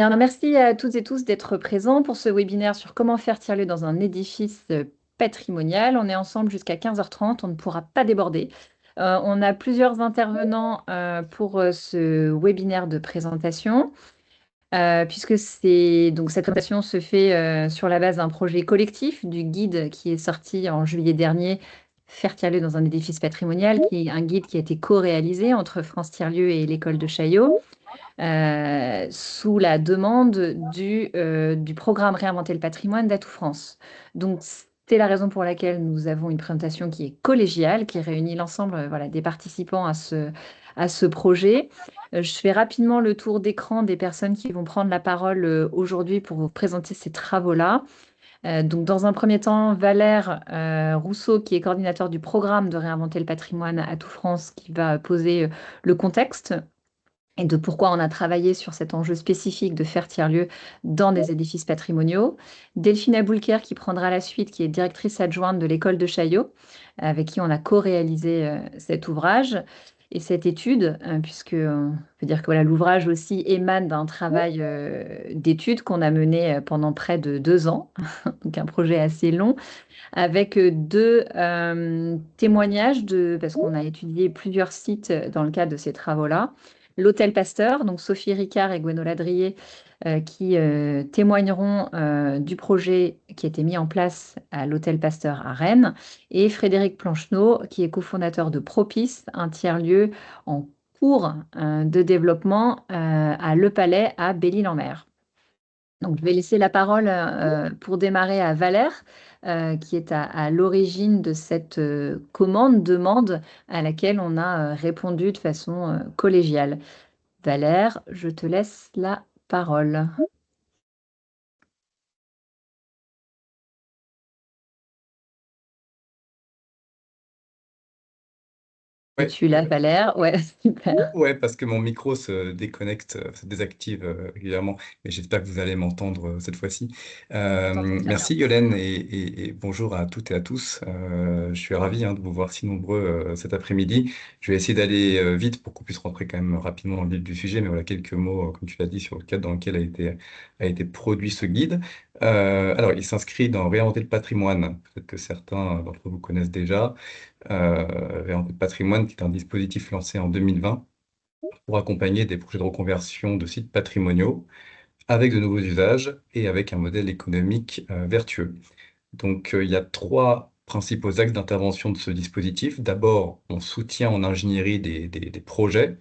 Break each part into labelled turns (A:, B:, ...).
A: Alors, merci à toutes et tous d'être présents pour ce webinaire sur comment faire tiers-lieu dans un édifice patrimonial. On est ensemble jusqu'à 15h30, on ne pourra pas déborder. On a plusieurs intervenants pour ce webinaire de présentation, puisque cette présentation se fait sur la base d'un projet collectif du guide qui est sorti en juillet dernier, Faire tiers-lieu dans un édifice patrimonial, qui est un guide qui a été co-réalisé entre France Tiers-lieu et l'école de Chaillot sous la demande du programme Réinventer le patrimoine d'Atout France. Donc, c'est la raison pour laquelle nous avons une présentation qui est collégiale, qui réunit l'ensemble voilà, des participants à ce projet. Je fais rapidement le tour d'écran des personnes qui vont prendre la parole aujourd'hui pour vous présenter ces travaux-là. Donc, dans un premier temps, Valère Rousseau, qui est coordinateur du programme de Réinventer le patrimoine à Atout France, qui va poser le contexte et de pourquoi on a travaillé sur cet enjeu spécifique de faire tiers-lieu dans des édifices patrimoniaux. Delphine Aboulker qui prendra la suite, qui est directrice adjointe de l'école de Chaillot, avec qui on a co-réalisé cet ouvrage et cette étude, puisque on peut dire que voilà, l'ouvrage aussi émane d'un travail d'étude qu'on a mené pendant près de 2 ans, donc un projet assez long, avec deux témoignages, parce qu'on a étudié plusieurs sites dans le cadre de ces travaux-là. L'Hôtel Pasteur, donc Sophie Ricard et Gwénola Drier, qui témoigneront du projet qui a été mis en place à l'Hôtel Pasteur à Rennes, et Frédéric Plancheneau, qui est cofondateur de Propice, un tiers-lieu en cours de développement à Le Palais à Belle-Île-en-Mer. Donc, je vais laisser la parole pour démarrer à Valère, qui est à l'origine de cette demande à laquelle on a répondu de façon collégiale. Valère, je te laisse la parole.
B: Ouais,
A: Es-tu là, Valère? Ouais, super.
B: ouais, parce que mon micro se déconnecte, se désactive régulièrement, mais j'espère que vous allez m'entendre cette fois-ci.
A: On t'entend très bien.
B: Merci Yolène et bonjour à toutes et à tous. Je suis ravi de vous voir si nombreux cet après-midi. Je vais essayer d'aller vite pour qu'on puisse rentrer quand même rapidement dans le vif du sujet, mais voilà quelques mots, comme tu l'as dit, sur le cadre dans lequel a été produit ce guide. Alors, il s'inscrit dans Réinventer le patrimoine, peut-être que certains d'entre vous connaissent déjà. Réinventer le patrimoine, qui est un dispositif lancé en 2020 pour accompagner des projets de reconversion de sites patrimoniaux avec de nouveaux usages et avec un modèle économique vertueux. Donc, il y a trois principaux axes d'intervention de ce dispositif. D'abord, on soutient en ingénierie des projets.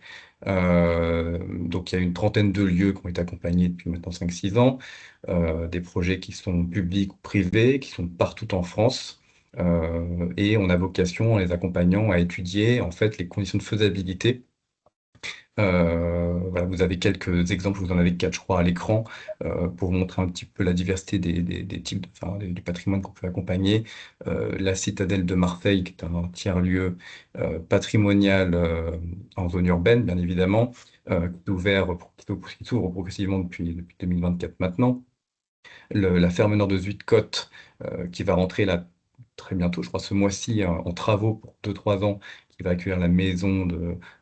B: Donc, il y a une trentaine de lieux qui ont été accompagnés depuis maintenant 5-6 ans, des projets qui sont publics ou privés, qui sont partout en France. Et on a vocation, en les accompagnant, à étudier en fait les conditions de faisabilité. Voilà, vous avez quelques exemples, vous en avez quatre, je crois, à l'écran, pour vous montrer un petit peu la diversité des types, du patrimoine qu'on peut accompagner. La citadelle de Marseille, qui est un tiers-lieu patrimonial en zone urbaine, bien évidemment, qui s'ouvre progressivement depuis 2024 maintenant. La ferme nord de Zuidcote, qui va rentrer là très bientôt, je crois ce mois-ci, en travaux pour 2-3 ans, qui va accueillir la maison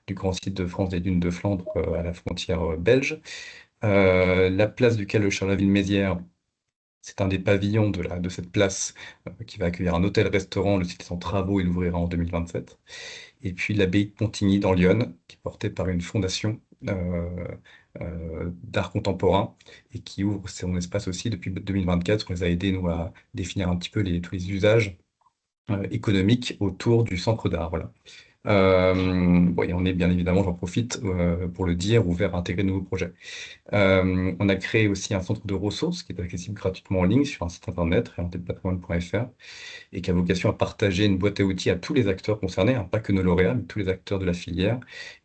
B: du grand site de France des Dunes de Flandre à la frontière belge. La place du Quai de Charleville-Mézières, c'est un des pavillons de cette place qui va accueillir un hôtel-restaurant. Le site est en travaux, il ouvrira en 2027. Et puis l'abbaye de Pontigny dans l'Yonne, qui est portée par une fondation d'art contemporain et qui ouvre son espace aussi depuis 2024. On les a aidés, nous, à définir un petit peu tous les usages économiques autour du centre d'art. Voilà. Bon, et on est bien évidemment, j'en profite pour le dire, ouvert à intégrer de nouveaux projets. On a créé aussi un centre de ressources qui est accessible gratuitement en ligne sur un site internet, réinventerlepatrimoine.fr, et qui a vocation à partager une boîte à outils à tous les acteurs concernés, pas que nos lauréats, mais tous les acteurs de la filière.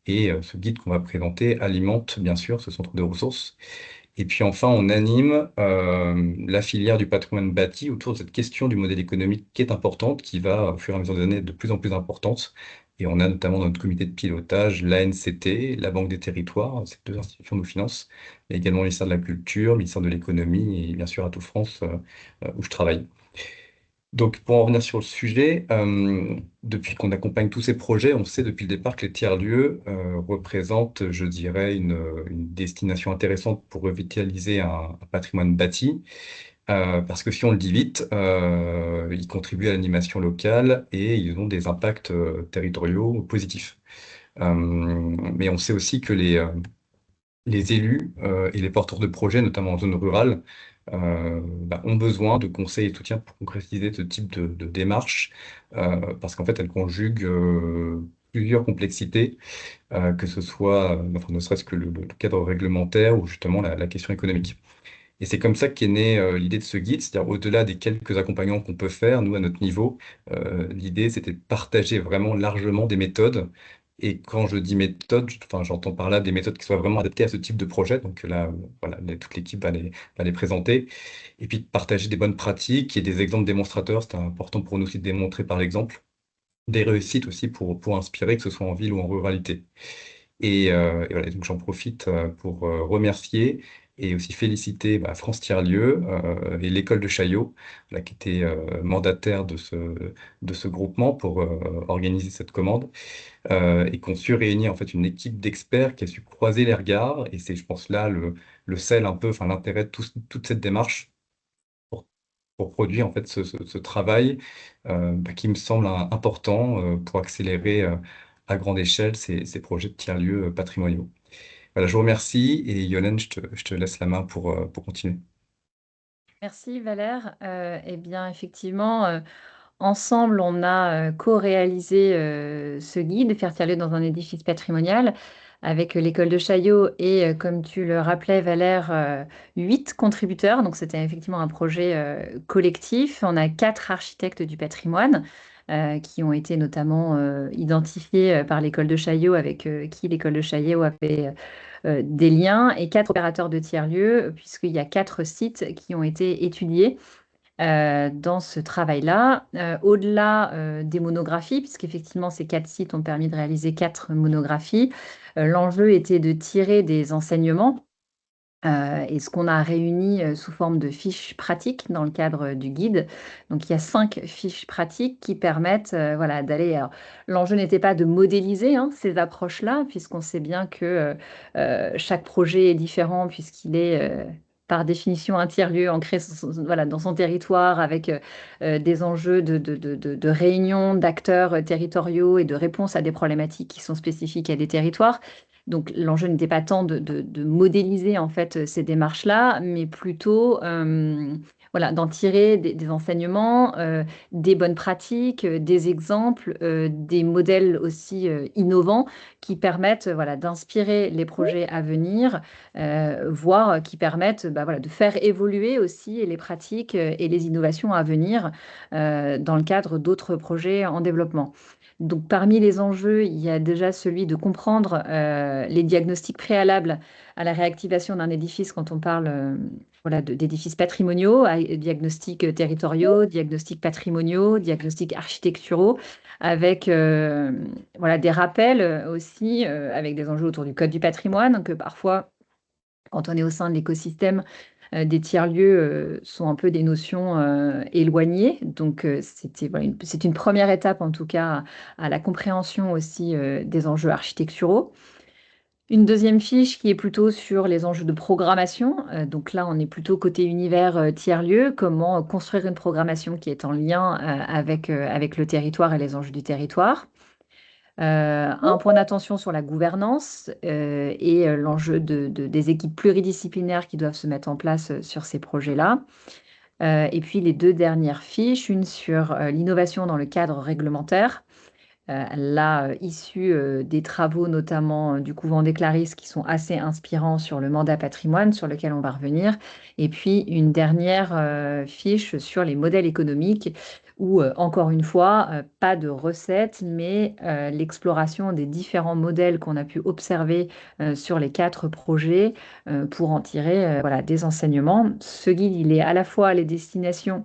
B: Et ce guide qu'on va présenter alimente bien sûr ce centre de ressources. Et puis enfin, on anime la filière du patrimoine bâti autour de cette question du modèle économique qui est importante, qui va, au fur et à mesure des années, être de plus en plus importante. Et on a notamment dans notre comité de pilotage l'ANCT, la Banque des Territoires, ces deux institutions nous financent, mais également le ministère de la Culture, le ministère de l'Économie et bien sûr Atout France, où je travaille. Donc, pour en revenir sur le sujet, depuis qu'on accompagne tous ces projets, on sait depuis le départ que les tiers-lieux représentent, je dirais, une destination intéressante pour revitaliser un patrimoine bâti. Parce que si on le dit vite, ils contribuent à l'animation locale et ils ont des impacts territoriaux positifs. Mais on sait aussi que les élus et les porteurs de projets, notamment en zone rurale, ont besoin de conseils et de soutien pour concrétiser ce type de démarche, parce qu'en fait, elles conjuguent plusieurs complexités, que ce soit, enfin, ne serait-ce que le cadre réglementaire ou justement la question économique. Et c'est comme ça qu'est née l'idée de ce guide, c'est-à-dire au-delà des quelques accompagnements qu'on peut faire, nous, à notre niveau, l'idée, c'était de partager vraiment largement des méthodes. Et quand je dis méthode, enfin, j'entends par là des méthodes qui soient vraiment adaptées à ce type de projet. Donc là, voilà, toute l'équipe va les présenter. Et puis de partager des bonnes pratiques et des exemples démonstrateurs. C'est important pour nous aussi de démontrer par l'exemple des réussites aussi pour inspirer, que ce soit en ville ou en ruralité. Et voilà, donc j'en profite pour remercier et aussi féliciter France Tiers-Lieux et l'école de Chaillot, là, qui était mandataire de ce groupement pour organiser cette commande, et qu'on su réunir en fait une équipe d'experts qui a su croiser les regards. Et c'est, je pense, là le sel un peu, enfin l'intérêt de toute cette démarche pour, pour produire en fait ce travail qui me semble important pour accélérer à grande échelle ces projets de tiers-lieux patrimoniaux. Voilà, je vous remercie et Yolène, je te laisse la main pour continuer.
A: Merci Valère. Eh bien, effectivement, ensemble, on a co-réalisé ce guide, Faire tirer dans un édifice patrimonial, avec l'école de Chaillot et, comme tu le rappelais, Valère, 8 contributeurs. Donc, c'était effectivement un projet collectif. On a 4 architectes du patrimoine qui ont été notamment identifiés par l'école de Chaillot, avec qui l'école de Chaillot avait des liens, et 4 opérateurs de tiers-lieux, puisqu'il y a 4 sites qui ont été étudiés dans ce travail-là. Au-delà des monographies, puisqu'effectivement ces 4 sites ont permis de réaliser 4 monographies, l'enjeu était de tirer des enseignements. Et ce qu'on a réuni sous forme de fiches pratiques dans le cadre du guide. Donc, il y a 5 fiches pratiques qui permettent voilà, d'aller. Alors, l'enjeu n'était pas de modéliser ces approches-là, puisqu'on sait bien que chaque projet est différent, puisqu'il est par définition un tiers-lieu ancré voilà, dans son territoire, avec des enjeux de réunion d'acteurs territoriaux et de réponse à des problématiques qui sont spécifiques à des territoires. Donc, l'enjeu n'était pas tant de modéliser en fait ces démarches-là, mais plutôt voilà, d'en tirer des enseignements, des bonnes pratiques, des exemples, des modèles aussi innovants qui permettent voilà, d'inspirer les projets à venir, voire qui permettent voilà, de faire évoluer aussi les pratiques et les innovations à venir dans le cadre d'autres projets en développement. Donc, parmi les enjeux, il y a déjà celui de comprendre les diagnostics préalables à la réactivation d'un édifice quand on parle voilà, d'édifices patrimoniaux, diagnostics territoriaux, diagnostics patrimoniaux, diagnostics architecturaux, avec voilà, des rappels aussi, avec des enjeux autour du code du patrimoine, que parfois, quand on est au sein de l'écosystème, des tiers-lieux sont un peu des notions éloignées. Donc, voilà, c'est une première étape, en tout cas, à la compréhension aussi des enjeux architecturaux. Une deuxième fiche qui est plutôt sur les enjeux de programmation. Donc là, on est plutôt côté univers tiers-lieux, comment construire une programmation qui est en lien avec le territoire et les enjeux du territoire. Un point d'attention sur la gouvernance et l'enjeu des équipes pluridisciplinaires qui doivent se mettre en place sur ces projets-là. Et puis les 2 dernières fiches, une sur l'innovation dans le cadre réglementaire, là, issue des travaux notamment du couvent des Clarisses, qui sont assez inspirants sur le mandat patrimoine, sur lequel on va revenir. Et puis une dernière fiche sur les modèles économiques, où encore une fois, pas de recette, mais l'exploration des différents modèles qu'on a pu observer sur les 4 projets pour en tirer voilà, des enseignements. Ce guide, il est à la fois les destinations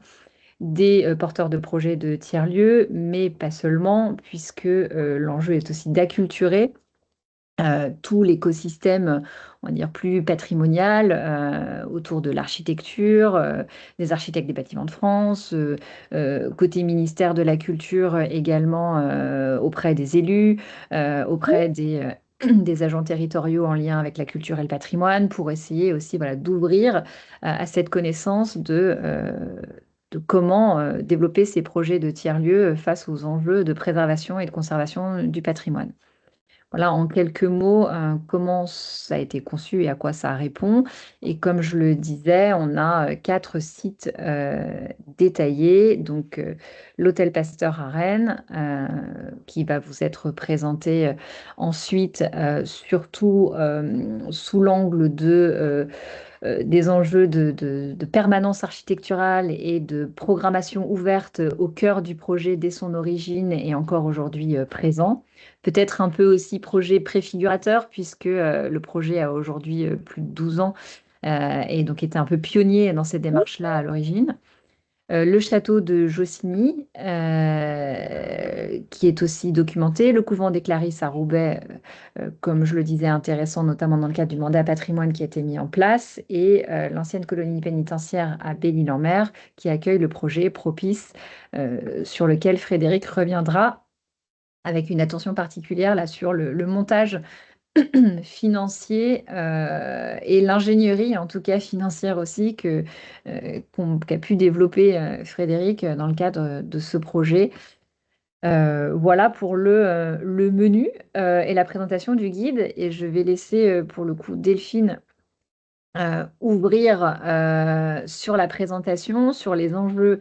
A: des porteurs de projets de tiers-lieux, mais pas seulement, puisque l'enjeu est aussi d'acculturer tout l'écosystème, on va dire, plus patrimonial autour de l'architecture, des architectes des bâtiments de France, côté ministère de la Culture également auprès des élus, auprès des agents territoriaux en lien avec la culture et le patrimoine, pour essayer aussi voilà, d'ouvrir à cette connaissance de comment développer ces projets de tiers-lieux face aux enjeux de préservation et de conservation du patrimoine. Voilà, en quelques mots, comment ça a été conçu et à quoi ça répond. Et comme je le disais, on a 4 sites détaillés. Donc, l'hôtel Pasteur à Rennes, qui va vous être présenté ensuite, surtout sous l'angle des enjeux de permanence architecturale et de programmation ouverte au cœur du projet dès son origine et encore aujourd'hui présent. Peut-être un peu aussi projet préfigurateur, puisque le projet a aujourd'hui plus de 12 ans et donc était un peu pionnier dans cette démarche-là à l'origine. Le château de Jossigny, qui est aussi documenté, le couvent des Clarisses à Roubaix, comme je le disais, intéressant notamment dans le cadre du mandat patrimoine qui a été mis en place, et l'ancienne colonie pénitentiaire à Belle-Île-en-Mer, qui accueille le projet Propice, sur lequel Frédéric reviendra avec une attention particulière là, sur le montage financier et l'ingénierie, en tout cas financière aussi, qu'a pu développer Frédéric dans le cadre de ce projet. Voilà pour le menu et la présentation du guide. Et je vais laisser pour le coup Delphine ouvrir sur la présentation, sur les enjeux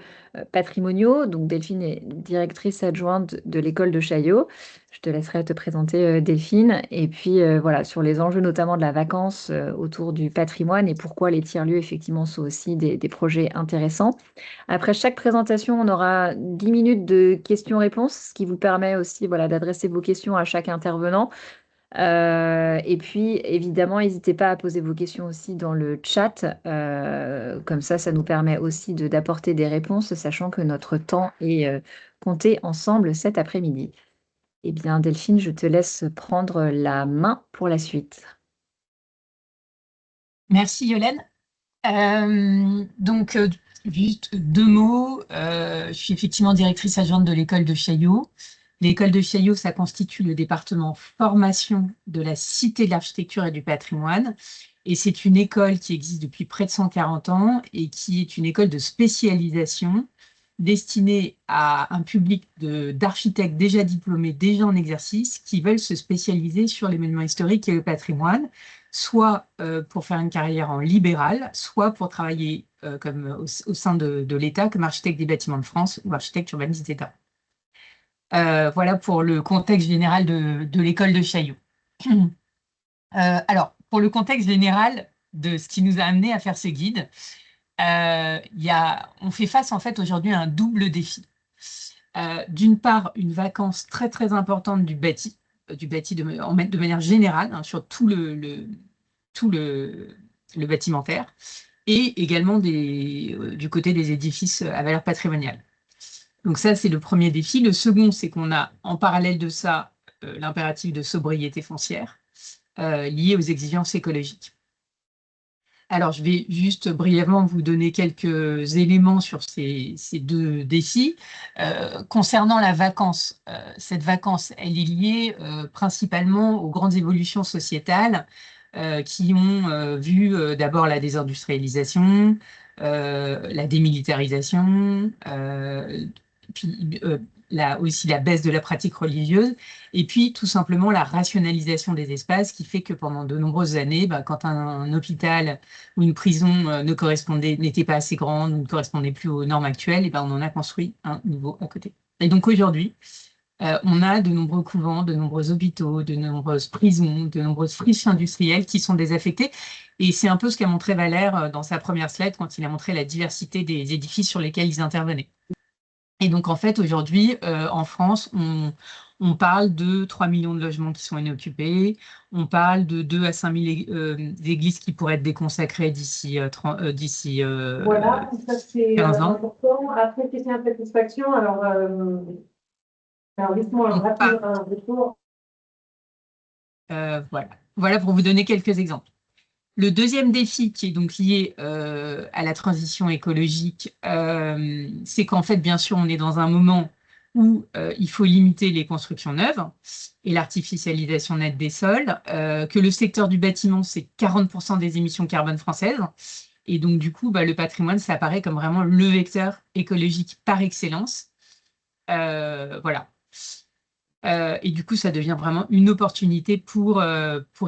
A: patrimoniaux. Donc Delphine est directrice adjointe de l'école de Chaillot. Je te laisserai te présenter Delphine. Et puis voilà, sur les enjeux notamment de la vacance autour du patrimoine et pourquoi les tiers-lieux effectivement sont aussi des projets intéressants. Après chaque présentation, on aura 10 minutes de questions-réponses, ce qui vous permet aussi voilà, d'adresser vos questions à chaque intervenant. Et puis, évidemment, n'hésitez pas à poser vos questions aussi dans le chat. Comme ça nous permet aussi d'apporter des réponses, sachant que notre temps est compté ensemble cet après-midi. Eh bien, Delphine, je te laisse prendre la main pour la suite.
C: Merci Yolène. Donc, juste 2 mots. Je suis effectivement directrice adjointe de l'école de Chaillot. L'école de Chaillot, ça constitue le département formation de la Cité de l'Architecture et du Patrimoine. Et c'est une école qui existe depuis près de 140 ans et qui est une école de spécialisation destinée à un public d'architectes déjà diplômés, déjà en exercice, qui veulent se spécialiser sur les monuments historiques et le patrimoine, soit pour faire une carrière en libéral, soit pour travailler au sein de l'État comme architecte des bâtiments de France ou architecte urbaniste d'État. Voilà pour le contexte général de l'école de Chaillot. Alors, pour le contexte général de ce qui nous a amené à faire ce guide, on fait face en fait aujourd'hui à un double défi. D'une part, une vacance très très importante du bâti de manière générale hein, sur tout le bâtimentaire, et également du côté des édifices à valeur patrimoniale. Donc ça, c'est le premier défi. Le second, c'est qu'on a en parallèle de ça l'impératif de sobriété foncière lié aux exigences écologiques. Alors, je vais juste brièvement vous donner quelques éléments sur ces 2 défis. Concernant la vacance, cette vacance, elle est liée principalement aux grandes évolutions sociétales qui ont vu d'abord la désindustrialisation, la démilitarisation, puis aussi la baisse de la pratique religieuse, et puis tout simplement la rationalisation des espaces qui fait que pendant de nombreuses années, quand un hôpital ou une prison n'était pas assez grande, ne correspondait plus aux normes actuelles, et on en a construit un nouveau à côté. Et donc aujourd'hui, on a de nombreux couvents, de nombreux hôpitaux, de nombreuses prisons, de nombreuses friches industrielles qui sont désaffectées. Et c'est un peu ce qu'a montré Valère dans sa première slide quand il a montré la diversité des édifices sur lesquels ils intervenaient. Et donc, en fait, aujourd'hui, en France, on parle de 3 millions de logements qui sont inoccupés. On parle de 2 à 5 000 églises qui pourraient être déconsacrées d'ici
D: Voilà, ça c'est
C: 15 ans.
D: important. Après, question insatisfaction, alors dites-moi un rapide retour.
C: Voilà pour vous donner quelques exemples. Le deuxième défi qui est donc lié à la transition écologique, c'est qu'en fait, bien sûr, on est dans un moment où il faut limiter les constructions neuves et l'artificialisation nette des sols, que le secteur du bâtiment, c'est 40% des émissions carbone françaises. Et donc, du coup, le patrimoine, ça apparaît comme vraiment le vecteur écologique par excellence. Voilà. Et du coup, ça devient vraiment une opportunité pour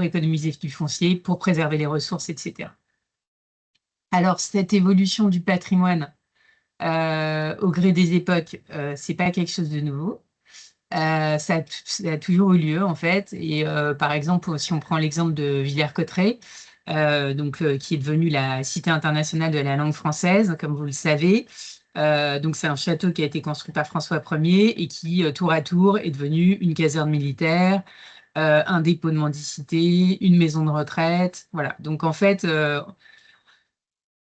C: économiser du foncier, pour préserver les ressources, etc. Alors, cette évolution du patrimoine au gré des époques, c'est pas quelque chose de nouveau. Ça a toujours eu lieu, en fait. Et par exemple, si on prend l'exemple de Villers-Cotterêts, qui est devenue la Cité internationale de la langue française, comme vous le savez. Donc, c'est un château qui a été construit par François Ier et qui, tour à tour, est devenu une caserne militaire, un dépôt de mendicité, une maison de retraite. Voilà. Donc, en fait,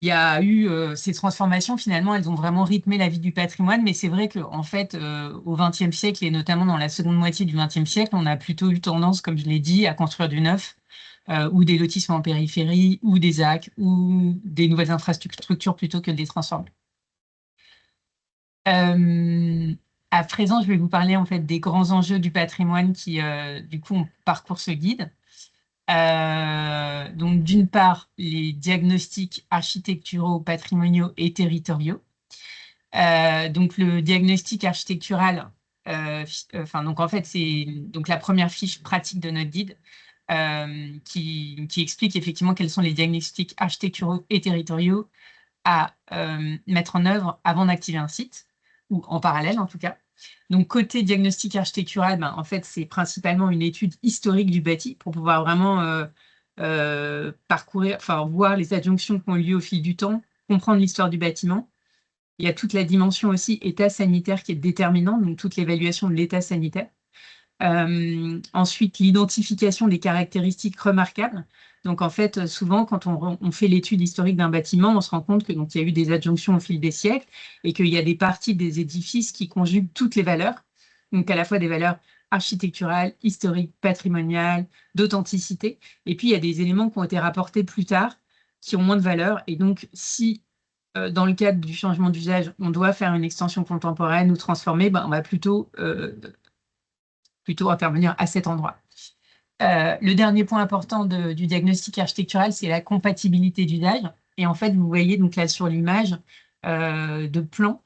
C: il y a eu ces transformations, finalement, elles ont vraiment rythmé la vie du patrimoine, mais c'est vrai qu'en fait, au XXe siècle, et notamment dans la seconde moitié du XXe siècle, on a plutôt eu tendance, comme je l'ai dit, à construire du neuf, ou des lotissements en périphérie, ou des ZAC, ou des nouvelles infrastructures plutôt que des transformer. À présent, je vais vous parler en fait des grands enjeux du patrimoine qui, du coup, on parcourt ce guide. Donc, d'une part, les diagnostics architecturaux, patrimoniaux et territoriaux. Donc, le diagnostic architectural, donc en fait, c'est donc la première fiche pratique de notre guide qui explique effectivement quels sont les diagnostics architecturaux et territoriaux à mettre en œuvre avant d'activer un site, ou en parallèle en tout cas. Donc, côté diagnostic architectural, en fait, c'est principalement une étude historique du bâti pour pouvoir vraiment parcourir, enfin, voir les adjonctions qui ont lieu au fil du temps, comprendre l'histoire du bâtiment. Il y a toute la dimension aussi état sanitaire qui est déterminante, donc toute l'évaluation de l'état sanitaire. Ensuite, l'identification des caractéristiques remarquables. Donc, en fait, souvent, quand on fait l'étude historique d'un bâtiment, on se rend compte que donc, il y a eu des adjonctions au fil des siècles et qu'il y a des parties des édifices qui conjuguent toutes les valeurs, donc à la fois des valeurs architecturales, historiques, patrimoniales, d'authenticité. Et puis, il y a des éléments qui ont été rapportés plus tard, qui ont moins de valeur. Et donc, si dans le cadre du changement d'usage, on doit faire une extension contemporaine ou transformer, on va plutôt intervenir à cet endroit. Le dernier point important du diagnostic architectural, c'est la compatibilité d'usage. Et en fait, vous voyez donc là sur l'image de plan,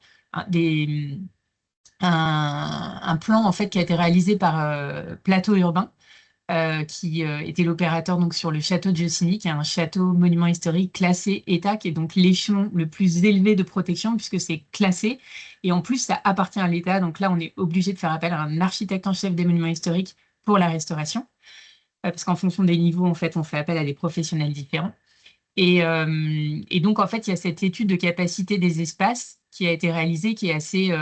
C: un plan en fait qui a été réalisé par Plateau Urbain, qui était l'opérateur donc sur le château de Jossigny, qui est un château monument historique classé État, qui est donc l'échelon le plus élevé de protection puisque c'est classé et en plus ça appartient à l'État. Donc là, on est obligé de faire appel à un architecte en chef des monuments historiques pour la restauration, parce qu'en fonction des niveaux, en fait, on fait appel à des professionnels différents. Et donc en fait, il y a cette étude de capacité des espaces qui a été réalisée, qui est assez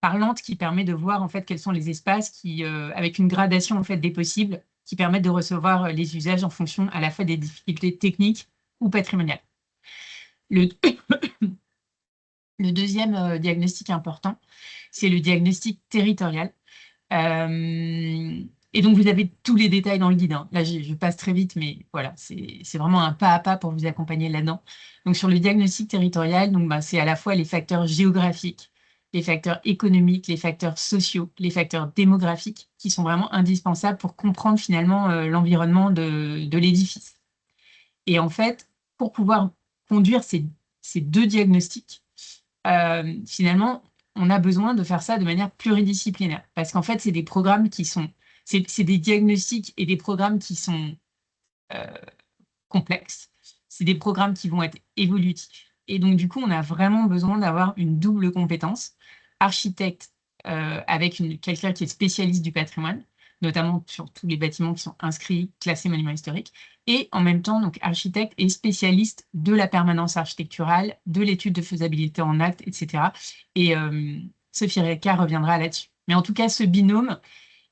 C: parlante, qui permet de voir en fait quels sont les espaces qui, avec une gradation en fait des possibles, qui permettent de recevoir les usages en fonction à la fois des difficultés techniques ou patrimoniales. Le, le deuxième diagnostic important, c'est le diagnostic territorial. Et donc, vous avez tous les détails dans le guide, hein. Là, je passe très vite, mais voilà, c'est vraiment un pas à pas pour vous accompagner là-dedans. Donc, sur le diagnostic territorial, c'est à la fois les facteurs géographiques, les facteurs économiques, les facteurs sociaux, les facteurs démographiques qui sont vraiment indispensables pour comprendre finalement l'environnement de l'édifice. Et en fait, pour pouvoir conduire ces deux diagnostics, finalement, on a besoin de faire ça de manière pluridisciplinaire. Parce qu'en fait, c'est des programmes qui sont... C'est des diagnostics et des programmes qui sont complexes. C'est des programmes qui vont être évolutifs. Et donc, du coup, on a vraiment besoin d'avoir une double compétence. Architecte avec quelqu'un qui est spécialiste du patrimoine, notamment sur tous les bâtiments qui sont inscrits, classés monuments historiques, et en même temps, donc, architecte et spécialiste de la permanence architecturale, de l'étude de faisabilité en acte, etc. Et Sophie Reka reviendra là-dessus. Mais en tout cas, ce binôme,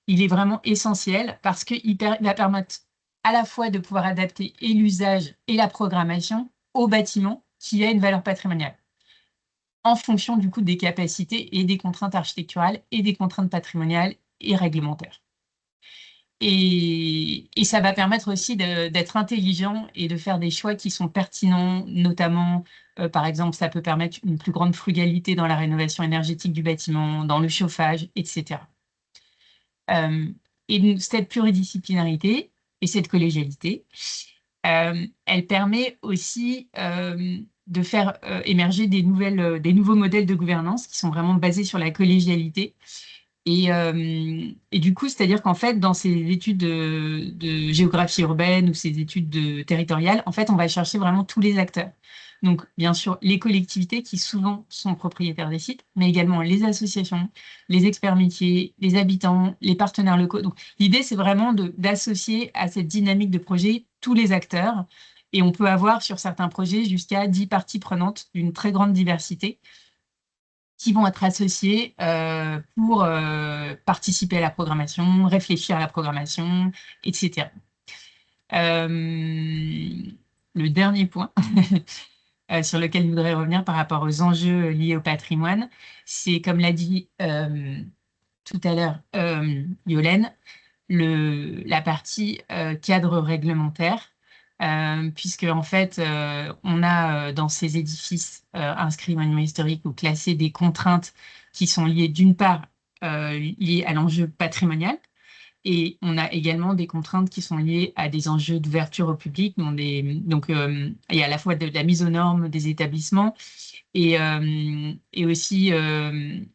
C: il est vraiment essentiel parce qu'il va permettre à la fois de pouvoir adapter et l'usage et la programmation au bâtiment qui a une valeur patrimoniale, en fonction du coup des capacités et des contraintes architecturales et des contraintes patrimoniales et réglementaires. Et ça va permettre aussi d'être intelligent et de faire des choix qui sont pertinents, notamment, par exemple, ça peut permettre une plus grande frugalité dans la rénovation énergétique du bâtiment, dans le chauffage, etc. Et cette pluridisciplinarité et cette collégialité, elle permet aussi de faire émerger des nouveaux modèles de gouvernance qui sont vraiment basés sur la collégialité. Et du coup, c'est-à-dire qu'en fait, dans ces études de géographie urbaine ou ces études territoriales, en fait, on va chercher vraiment tous les acteurs. Donc, bien sûr, les collectivités qui souvent sont propriétaires des sites, mais également les associations, les experts métiers, les habitants, les partenaires locaux. Donc, l'idée, c'est vraiment d'associer à cette dynamique de projet tous les acteurs. Et on peut avoir sur certains projets jusqu'à 10 parties prenantes d'une très grande diversité qui vont être associés pour participer à la programmation, réfléchir à la programmation, etc. Le dernier point sur lequel je voudrais revenir par rapport aux enjeux liés au patrimoine, c'est, comme l'a dit tout à l'heure Yolène, la partie cadre réglementaire, puisque en fait, on a dans ces édifices inscrits monuments historiques ou classés des contraintes qui sont liées d'une part liées à l'enjeu patrimonial, et on a également des contraintes qui sont liées à des enjeux d'ouverture au public. Donc, il y a à la fois de la mise aux normes des établissements et aussi,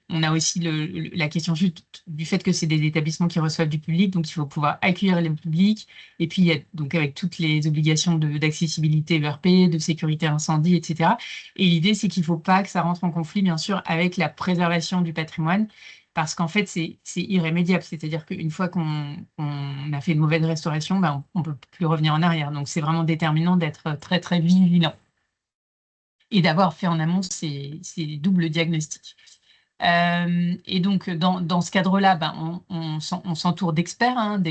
C: on a aussi la question juste du fait que c'est des établissements qui reçoivent du public, donc il faut pouvoir accueillir le public. Et puis, il y a donc avec toutes les obligations d'accessibilité ERP, de sécurité incendie, etc. Et l'idée, c'est qu'il ne faut pas que ça rentre en conflit, bien sûr, avec la préservation du patrimoine, parce qu'en fait, c'est irrémédiable. C'est-à-dire qu'une fois qu'on a fait une mauvaise restauration, ben, on ne peut plus revenir en arrière. Donc, c'est vraiment déterminant d'être très, très vigilant et d'avoir fait en amont ces doubles diagnostics. Et donc, dans ce cadre-là, ben, on s'entoure d'experts, hein, des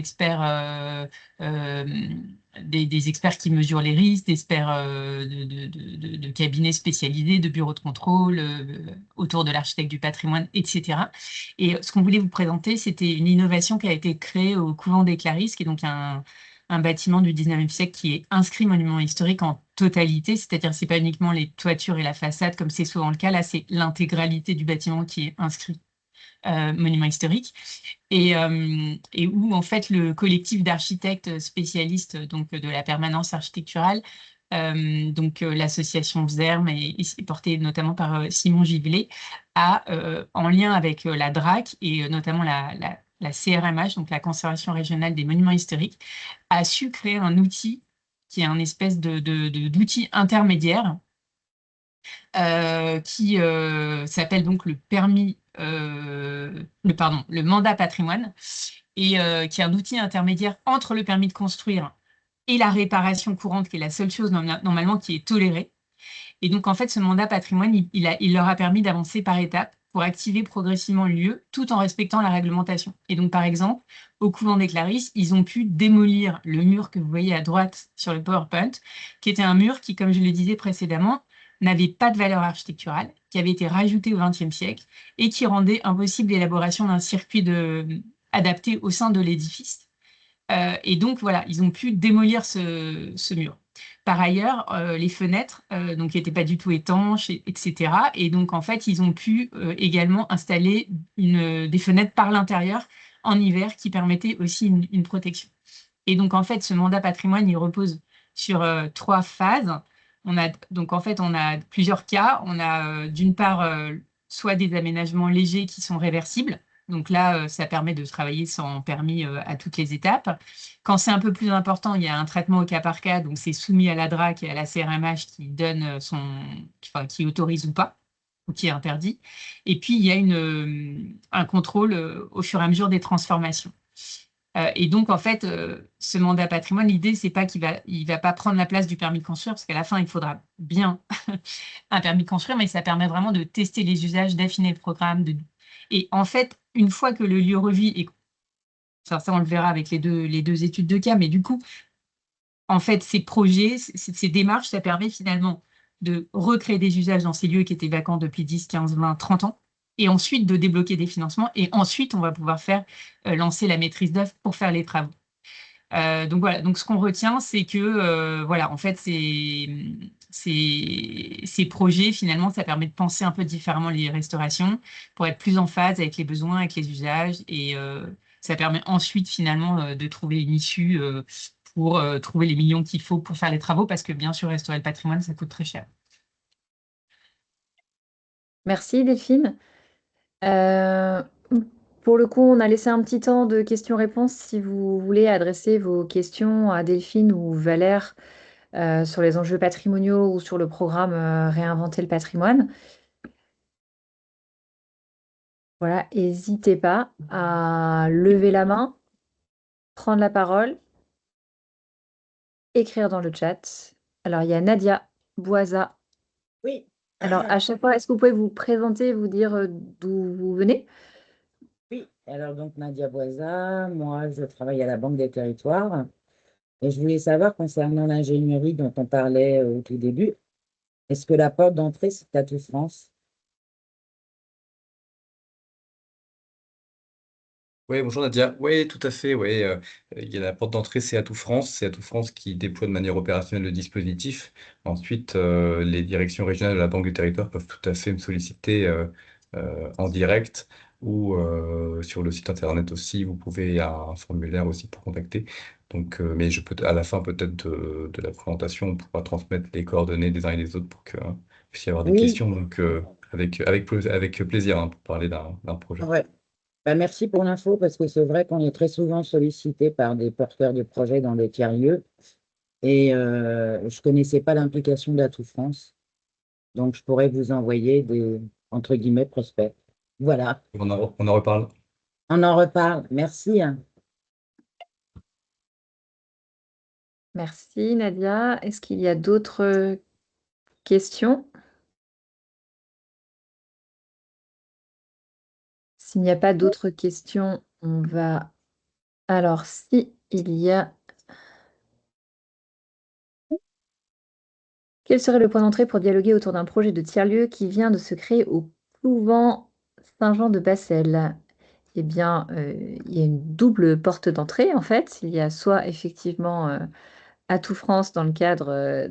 C: experts qui mesurent les risques, d'experts de cabinets spécialisés, de bureaux de contrôle autour de l'architecte du patrimoine, etc. Et ce qu'on voulait vous présenter, c'était une innovation qui a été créée au couvent des Clarisses, qui est donc un bâtiment du 19e siècle qui est inscrit monument historique en totalité, c'est-à-dire c'est pas uniquement les toitures et la façade comme c'est souvent le cas, là c'est l'intégralité du bâtiment qui est inscrit monument historique et où en fait le collectif d'architectes spécialistes donc de la permanence architecturale, l'association ZERM est portée notamment par Simon Givelet, a en lien avec la DRAC et notamment la CRMH, donc la Conservation régionale des monuments historiques, a su créer un outil qui est un espèce d'outil intermédiaire qui s'appelle donc le mandat patrimoine, et qui est un outil intermédiaire entre le permis de construire et la réparation courante, qui est la seule chose normalement qui est tolérée. Et donc, en fait, ce mandat patrimoine, il leur a permis d'avancer par étapes pour activer progressivement le lieu, tout en respectant la réglementation. Et donc, par exemple, au couvent des Clarisses, ils ont pu démolir le mur que vous voyez à droite sur le PowerPoint, qui était un mur qui, comme je le disais précédemment, n'avait pas de valeur architecturale, qui avait été rajouté au XXe siècle et qui rendait impossible l'élaboration d'un circuit adapté au sein de l'édifice. Et donc, voilà, ils ont pu démolir ce mur. Par ailleurs, les fenêtres donc, n'étaient pas du tout étanches, etc. Et donc, en fait, ils ont pu également installer des fenêtres par l'intérieur en hiver qui permettaient aussi une protection. Et donc, en fait, ce mandat patrimoine, il repose sur 3 phases. Donc, en fait, on a plusieurs cas. On a d'une part soit des aménagements légers qui sont réversibles. Donc là, ça permet de travailler sans permis à toutes les étapes. Quand c'est un peu plus important, il y a un traitement au cas par cas. Donc, c'est soumis à la DRAC et à la CRMH qui donne qui autorise ou pas, ou qui est interdit. Et puis, il y a un contrôle au fur et à mesure des transformations. Et donc, en fait, ce mandat patrimoine, l'idée, c'est pas qu'il va pas prendre la place du permis de construire, parce qu'à la fin, il faudra bien un permis de construire, mais ça permet vraiment de tester les usages, d'affiner le programme. Et en fait, une fois que le lieu revit, et ça, on le verra avec les deux études de cas, mais du coup, en fait, ces projets, ces démarches, ça permet finalement de recréer des usages dans ces lieux qui étaient vacants depuis 10, 15, 20, 30 ans, et ensuite de débloquer des financements, et ensuite, on va pouvoir lancer la maîtrise d'œuvre pour faire les travaux. Donc voilà, donc ce qu'on retient, c'est que voilà, en fait, ces projets, finalement, ça permet de penser un peu différemment les restaurations pour être plus en phase avec les besoins, avec les usages, et ça permet ensuite, finalement, de trouver une issue pour trouver les millions qu'il faut pour faire les travaux, parce que bien sûr, restaurer le patrimoine, ça coûte très cher.
A: Merci Delphine. Euh, pour le coup, on a laissé un petit temps de questions-réponses si vous voulez adresser vos questions à Delphine ou Valère sur les enjeux patrimoniaux ou sur le programme Réinventer le patrimoine. Voilà, n'hésitez pas à lever la main, prendre la parole, écrire dans le chat. Alors, il y a Nadia Boisa.
E: Oui,
A: Alors, à chaque fois, est-ce que vous pouvez vous présenter, vous dire d'où vous venez?
E: oui. Alors donc Nadia Boisa, moi je travaille à la Banque des Territoires et je voulais savoir concernant l'ingénierie dont on parlait au tout début, est-ce que la porte d'entrée c'est Atout France?
B: Oui, bonjour Nadia. Oui, tout à fait. Ouais, il y a la porte d'entrée, c'est Atout France. C'est Atout France qui déploie de manière opérationnelle le dispositif. Ensuite, les directions régionales de la Banque du Territoire peuvent tout à fait me solliciter en direct ou sur le site internet aussi. Vous pouvez, il y a un formulaire aussi pour contacter. Donc, mais je peux, à la fin peut-être de la présentation, on pourra transmettre les coordonnées des uns et des autres pour que puisse y avoir des
E: Oui,
B: questions. Donc, avec plaisir hein, pour parler d'un projet.
E: ouais. Bah, merci pour l'info parce que c'est vrai qu'on est très souvent sollicité par des porteurs de projets dans des tiers-lieux et je connaissais pas l'implication d'Atout France, donc je pourrais vous envoyer des entre guillemets prospects. Voilà,
B: On en reparle.
E: on en reparle. Merci, hein.
A: Merci Nadia. Est-ce qu'il y a d'autres questions? S'il n'y a pas d'autres questions, on va... Alors, si il y a... Quel serait le point d'entrée pour dialoguer autour d'un projet de tiers-lieu qui vient de se créer au couvent Saint-Jean-de-Bassel? Eh bien, il y a une double porte d'entrée, en fait. Il y a soit effectivement Atout France dans le cadre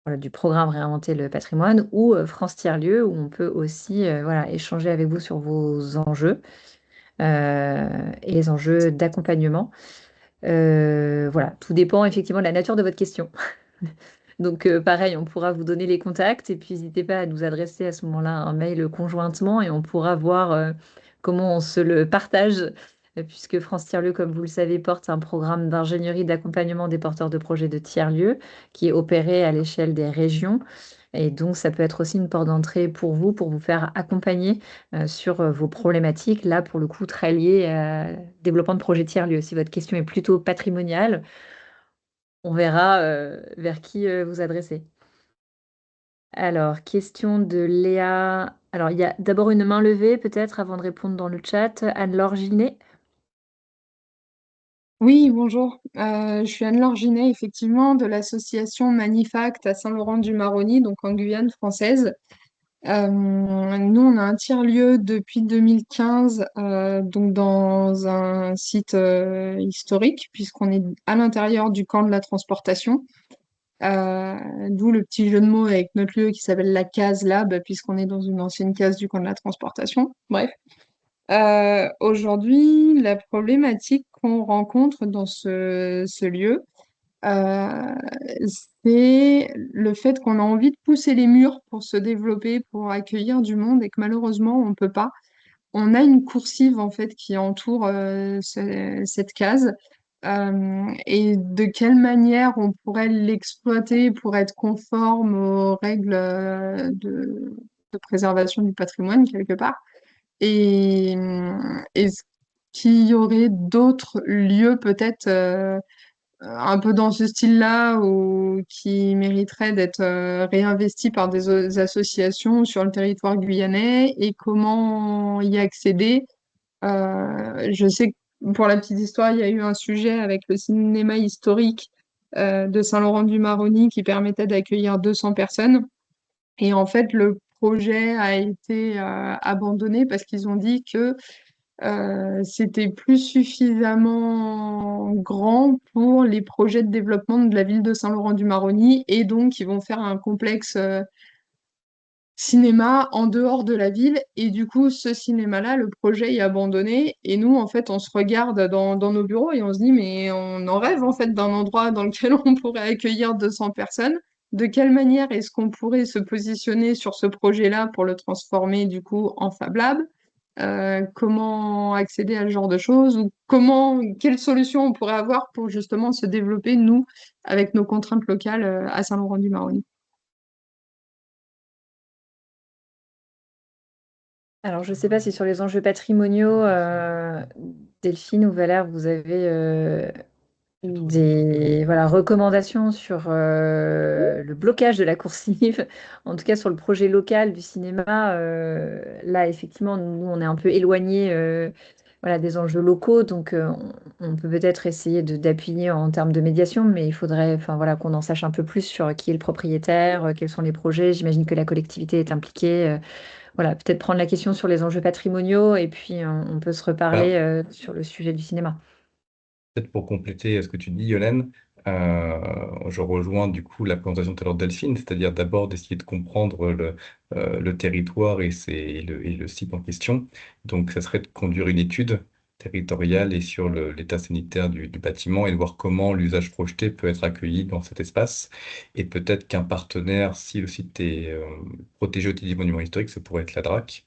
A: voilà, du programme Réinventer le patrimoine ou France Tiers-Lieu où on peut aussi voilà, échanger avec vous sur vos enjeux et les enjeux d'accompagnement. Voilà, tout dépend effectivement de la nature de votre question. Donc, pareil, on pourra vous donner les contacts et puis n'hésitez pas à nous adresser à ce moment-là un mail conjointement et on pourra voir comment on se le partage, puisque France Tiers-Lieu, comme vous le savez, porte un programme d'ingénierie d'accompagnement des porteurs de projets de tiers-lieux qui est opéré à l'échelle des régions. Et donc, ça peut être aussi une porte d'entrée pour vous faire accompagner sur vos problématiques, là, pour le coup, très liées à développement de projets tiers-lieux. Si votre question est plutôt patrimoniale, on verra vers qui vous adresser. Alors, question de Léa. Alors, il y a d'abord une main levée, peut-être, avant de répondre dans le chat. Anne-Laure Ginet.
F: Oui, bonjour. Je suis Anne-Laure Ginet, effectivement, de l'association Manifact à Saint-Laurent-du-Maroni, donc en Guyane française. Nous, on a un tiers-lieu depuis 2015, donc dans un site historique, puisqu'on est à l'intérieur du camp de la transportation. D'où le petit jeu de mots avec notre lieu qui s'appelle la case Lab, puisqu'on est dans une ancienne case du camp de la transportation. Bref. Aujourd'hui, la problématique qu'on rencontre dans ce lieu, euh, c'est le fait qu'on a envie de pousser les murs pour se développer, pour accueillir du monde et que malheureusement, on ne peut pas. On a une coursive en fait qui entoure cette case. Et de quelle manière on pourrait l'exploiter pour être conforme aux règles de préservation du patrimoine quelque part? Et est-ce qu'il y aurait d'autres lieux peut-être un peu dans ce style-là ou qui mériteraient d'être réinvestis par des associations sur le territoire guyanais et comment y accéder? Je sais que pour la petite histoire, il y a eu un sujet avec le cinéma historique de Saint-Laurent-du-Maroni qui permettait d'accueillir 200 personnes. Et en fait, le projet a été abandonné parce qu'ils ont dit que c'était plus suffisamment grand pour les projets de développement de la ville de Saint-Laurent-du-Maroni et donc ils vont faire un complexe cinéma en dehors de la ville. Et du coup, ce cinéma-là, le projet est abandonné. Et nous, en fait, on se regarde dans nos bureaux et on se dit, mais on en rêve, en fait, d'un endroit dans lequel on pourrait accueillir 200 personnes. De quelle manière est-ce qu'on pourrait se positionner sur ce projet-là pour le transformer, du coup, en Fab Lab? Comment accéder à ce genre de choses? Ou quelles solutions on pourrait avoir pour justement se développer, nous, avec nos contraintes locales, à Saint-Laurent-du-Maroni?
A: Alors, je ne sais pas si sur les enjeux patrimoniaux, Delphine ou Valère, vous avez des recommandations sur le blocage de la coursive, en tout cas sur le projet local du cinéma. Là, effectivement, nous, on est un peu éloigné des enjeux locaux, donc on peut peut-être essayer d'appuyer en termes de médiation, mais il faudrait qu'on en sache un peu plus sur qui est le propriétaire, quels sont les projets. J'imagine que la collectivité est impliquée. Voilà, peut-être prendre la question sur les enjeux patrimoniaux et puis on peut se reparler
B: Alors,
A: sur le sujet du cinéma.
B: peut-être pour compléter ce que tu dis, Yolène, je rejoins du coup la présentation tout à l'heure de Delphine, c'est-à-dire d'abord d'essayer de comprendre le territoire et le site en question. Donc, ça serait de conduire une étude territoriale et sur l'état sanitaire du bâtiment et de voir comment l'usage projeté peut être accueilli dans cet espace. Et peut-être qu'un partenaire, si le site est protégé au titre du monument historique, ça pourrait être la DRAC.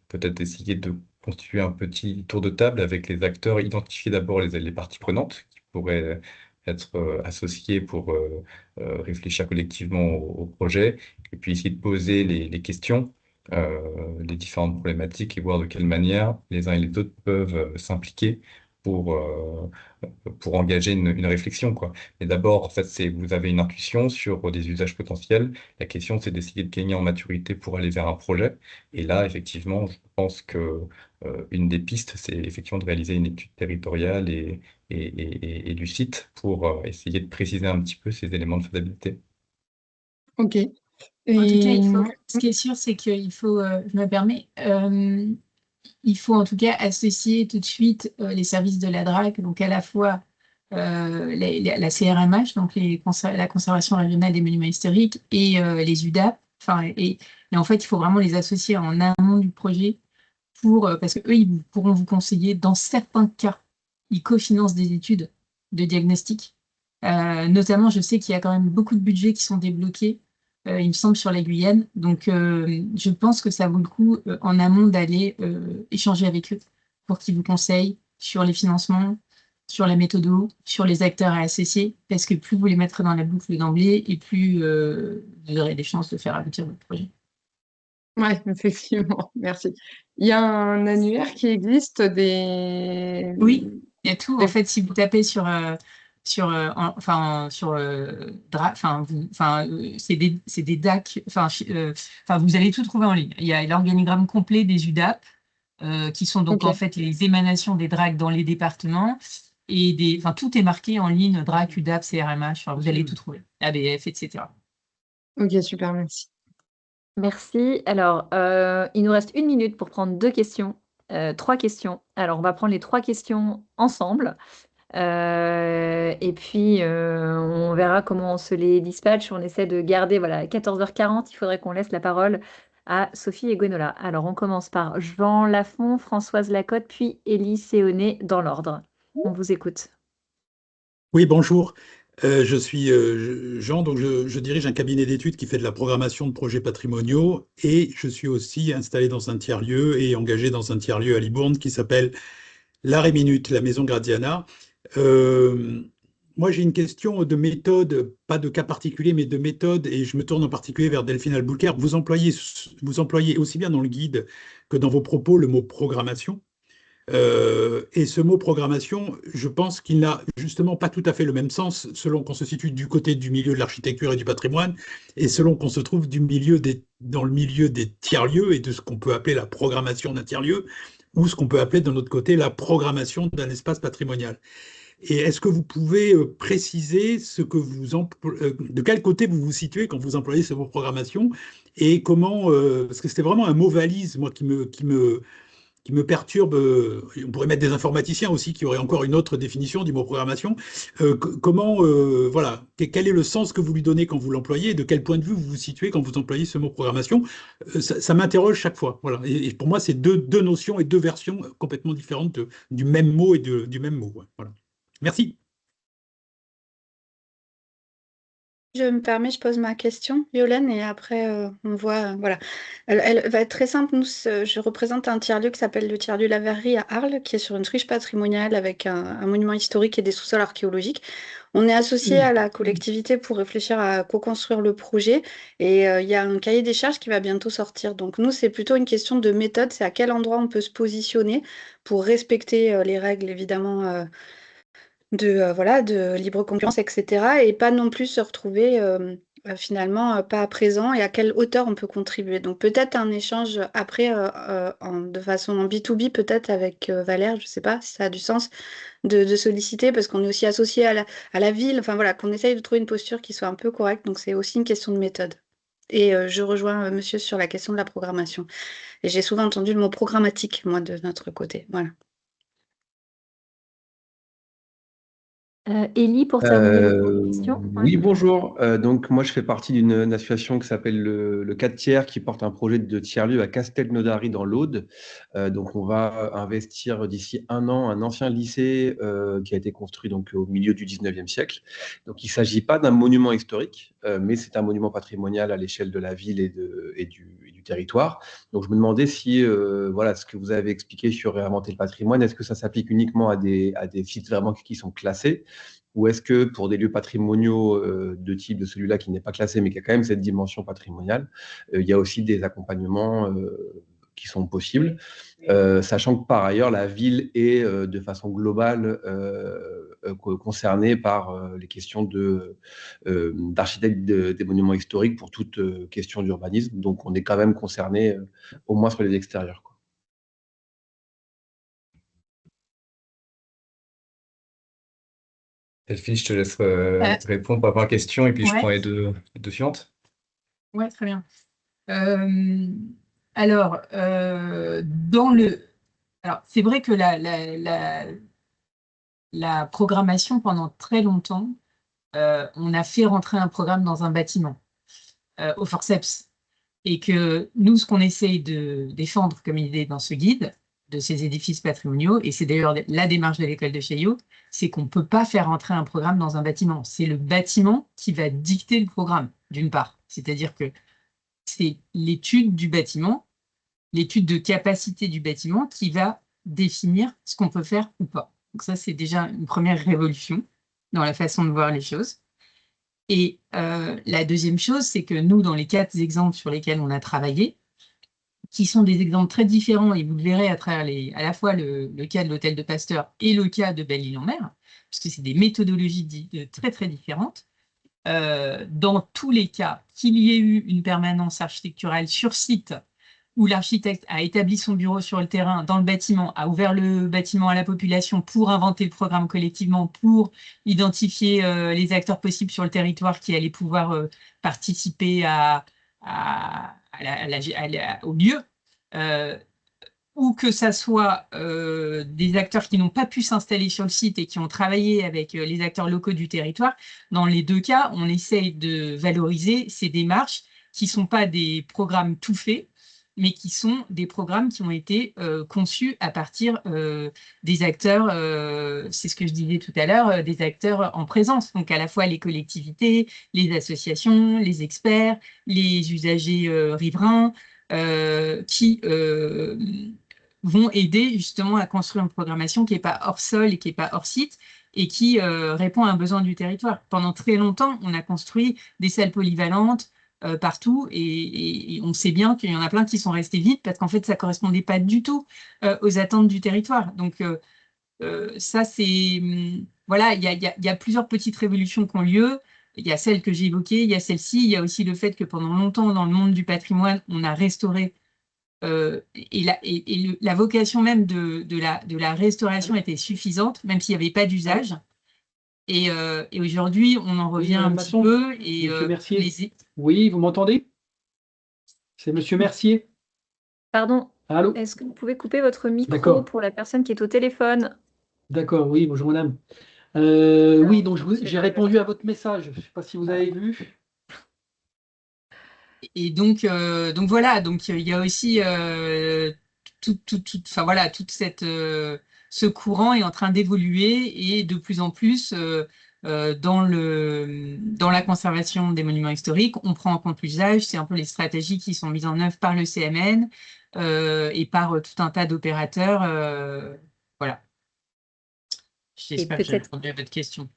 B: Peut-être essayer de constituer un petit tour de table avec les acteurs, identifier d'abord les parties prenantes qui pourraient être associées pour réfléchir collectivement au projet, et puis essayer de poser les questions, les différentes problématiques, et voir de quelle manière les uns et les autres peuvent s'impliquer pour, euh, pour engager une réflexion, quoi. Mais d'abord, en fait, vous avez une intuition sur des usages potentiels. La question, c'est d'essayer de gagner en maturité pour aller vers un projet. Et là, effectivement, je pense que une des pistes, c'est effectivement de réaliser une étude territoriale et du site pour essayer de préciser un petit peu ces éléments de faisabilité.
F: Ok.
C: En tout cas,
F: Et
C: ce qui est sûr, c'est qu'il faut, je me permets, il faut en tout cas associer tout de suite les services de la DRAC, donc à la fois la CRMH, donc la Conservation régionale des monuments historiques, et les UDAP. Et en fait, il faut vraiment les associer en amont du projet parce qu'eux, ils pourront vous conseiller, dans certains cas, ils cofinancent des études de diagnostic. Notamment, je sais qu'il y a quand même beaucoup de budgets qui sont débloqués, il me semble, sur la Guyane. Donc, je pense que ça vaut le coup, en amont, d'aller échanger avec eux pour qu'ils vous conseillent sur les financements, sur la méthode, sur les acteurs à associer, parce que plus vous les mettrez dans la boucle d'emblée, et plus vous aurez des chances de faire aboutir votre projet.
F: ouais, effectivement, merci. Il y a un annuaire qui existe
C: Oui, il y a tout. En
F: des...
C: fait, si vous tapez c'est des DAC. Vous allez tout trouver en ligne. Il y a l'organigramme complet des UDAP, qui sont donc
F: Ok,
C: en fait les émanations des DRAC dans les départements. Tout est marqué en ligne, DRAC, UDAP, CRMH. Vous allez tout trouver. ABF, etc.
F: ok, super, merci.
A: Merci. Alors, il nous reste 1 minute pour prendre 2 questions, 3 questions. Alors, on va prendre les 3 questions ensemble. Et puis, on verra comment on se les dispatche. On essaie de garder, voilà, à 14h40, il faudrait qu'on laisse la parole à Sophie et Gwenola. Alors, on commence par Jean Lafont, Françoise Lacotte, puis Élie Séoné dans l'ordre. On vous écoute.
G: Oui, bonjour. Je suis Jean, donc je dirige un cabinet d'études qui fait de la programmation de projets patrimoniaux et je suis aussi installé dans un tiers-lieu et engagé dans un tiers-lieu à Libourne qui s'appelle l'Art et Minute, la Maison Gradiana. Euh, Moi, j'ai une question de méthode, pas de cas particulier, mais de méthode, et je me tourne en particulier vers Delphine Alboulker. Vous employez aussi bien dans le guide que dans vos propos le mot programmation. Et ce mot programmation, je pense qu'il n'a justement pas tout à fait le même sens selon qu'on se situe du côté du milieu de l'architecture et du patrimoine et selon qu'on se trouve dans le milieu des tiers-lieux et de ce qu'on peut appeler la programmation d'un tiers-lieu ou ce qu'on peut appeler de notre côté la programmation d'un espace patrimonial. Et est-ce que vous pouvez préciser de quel côté vous vous situez quand vous employez ce mot programmation et comment, parce que c'était vraiment un mot valise, moi, qui me perturbe. On pourrait mettre des informaticiens aussi qui auraient encore une autre définition du mot programmation. Comment, voilà, quel est le sens que vous lui donnez quand vous l'employez et de quel point de vue vous vous situez quand vous employez ce mot programmation? Ça m'interroge chaque fois. Voilà. Et pour moi, c'est deux notions et deux versions complètement différentes du même mot et du même mot. Ouais. Voilà. Merci.
H: Je me permets, je pose ma question, Yolène, et après on voit. Voilà. Elle va être très simple. Nous, je représente un tiers-lieu qui s'appelle le tiers-lieu La Verrerie à Arles, qui est sur une friche patrimoniale avec un monument historique et des sous-sols archéologiques. On est associé à la collectivité pour réfléchir à co-construire le projet et il y a un cahier des charges qui va bientôt sortir. Donc nous, c'est plutôt une question de méthode, c'est à quel endroit on peut se positionner pour respecter les règles, évidemment voilà, de libre concurrence, etc. Et pas non plus se retrouver finalement pas présent et à quelle hauteur on peut contribuer. Donc peut-être un échange après de façon en B2B, peut-être avec Valère, je ne sais pas si ça a du sens de solliciter parce qu'on est aussi associé à la ville, enfin voilà, qu'on essaye de trouver une posture qui soit un peu correcte. Donc c'est aussi une question de méthode. Et je rejoins monsieur sur la question de la programmation. Et j'ai souvent entendu le mot programmatique, moi, de notre côté. Voilà.
A: Élie, pour terminer votre question.
I: Oui, bonjour. Donc, moi, je fais partie d'une association qui s'appelle le 4 tiers, qui porte un projet de tiers-lieu à Castelnaudary dans l'Aude. Donc, on va investir d'ici un an un ancien lycée qui a été construit donc, au milieu du 19e siècle. Donc, il ne s'agit pas d'un monument historique, mais c'est un monument patrimonial à l'échelle de la ville et du territoire. Donc, je me demandais si, voilà, ce que vous avez expliqué sur réinventer le patrimoine, est-ce que ça s'applique uniquement à des sites vraiment qui sont classés? Ou est-ce que pour des lieux patrimoniaux de type de celui-là qui n'est pas classé, mais qui a quand même cette dimension patrimoniale, il y a aussi des accompagnements qui sont possibles, sachant que par ailleurs, la ville est de façon globale concernée par les questions d'architecte des monuments historiques pour toute question d'urbanisme. Donc, on est quand même concerné au moins sur les extérieurs, quoi.
B: Delphine, je te laisse répondre par rapport à la question et puis je prends les deux suivantes.
C: Oui, très bien. Alors, c'est vrai que la programmation, pendant très longtemps, on a fait rentrer un programme dans un bâtiment au forceps. Et que nous, ce qu'on essaye de défendre comme idée dans ce guide de ces édifices patrimoniaux, et c'est d'ailleurs la démarche de l'école de Chaillot, c'est qu'on ne peut pas faire entrer un programme dans un bâtiment. C'est le bâtiment qui va dicter le programme, d'une part. C'est-à-dire que c'est l'étude du bâtiment, l'étude de capacité du bâtiment qui va définir ce qu'on peut faire ou pas. Donc ça, c'est déjà une première révolution dans la façon de voir les choses. Et la deuxième chose, c'est que nous, dans les 4 exemples sur lesquels on a travaillé, qui sont des exemples très différents, et vous le verrez à travers à la fois le cas de l'hôtel de Pasteur et le cas de Belle-Île-en-Mer, puisque c'est des méthodologies très, très différentes. Dans tous les cas, qu'il y ait eu une permanence architecturale sur site, où l'architecte a établi son bureau sur le terrain, dans le bâtiment, a ouvert le bâtiment à la population pour inventer le programme collectivement, pour identifier les acteurs possibles sur le territoire qui allaient pouvoir participer au lieu, ou que ça soit des acteurs qui n'ont pas pu s'installer sur le site et qui ont travaillé avec les acteurs locaux du territoire. Dans les deux cas, on essaye de valoriser ces démarches qui ne sont pas des programmes tout faits, mais qui sont des programmes qui ont été conçus à partir des acteurs, c'est ce que je disais tout à l'heure, des acteurs en présence, donc à la fois les collectivités, les associations, les experts, les usagers riverains, qui vont aider justement à construire une programmation qui n'est pas hors sol et qui n'est pas hors site, et qui répond à un besoin du territoire. Pendant très longtemps, on a construit des salles polyvalentes, partout, et on sait bien qu'il y en a plein qui sont restés vides parce qu'en fait ça ne correspondait pas du tout aux attentes du territoire. Donc ça c'est voilà, il y a plusieurs petites révolutions qui ont lieu. Il y a celle que j'ai évoquée, il y a celle-ci, il y a aussi le fait que pendant longtemps dans le monde du patrimoine on a restauré et la vocation même de la restauration était suffisante même s'il n'y avait pas d'usage. Et aujourd'hui, on en revient un petit peu. Et,
J: Monsieur Mercier. Oui, vous m'entendez? C'est Monsieur Mercier.
A: Pardon.
J: Allô?
A: Est-ce que vous pouvez couper votre micro
J: D'accord,
A: pour la personne qui est au téléphone?
J: d'accord, oui, bonjour madame. Oui, donc j'ai répondu à votre message. Je ne sais pas si vous avez vu.
C: Et donc voilà, donc il y a aussi enfin voilà, ce courant est en train d'évoluer et de plus en plus dans la conservation des monuments historiques, on prend en compte l'usage. C'est un peu les stratégies qui sont mises en œuvre par le CMN et par tout un tas d'opérateurs. Voilà.
A: Et
C: J'espère que j'ai
A: peut-être,
C: répondu à votre question.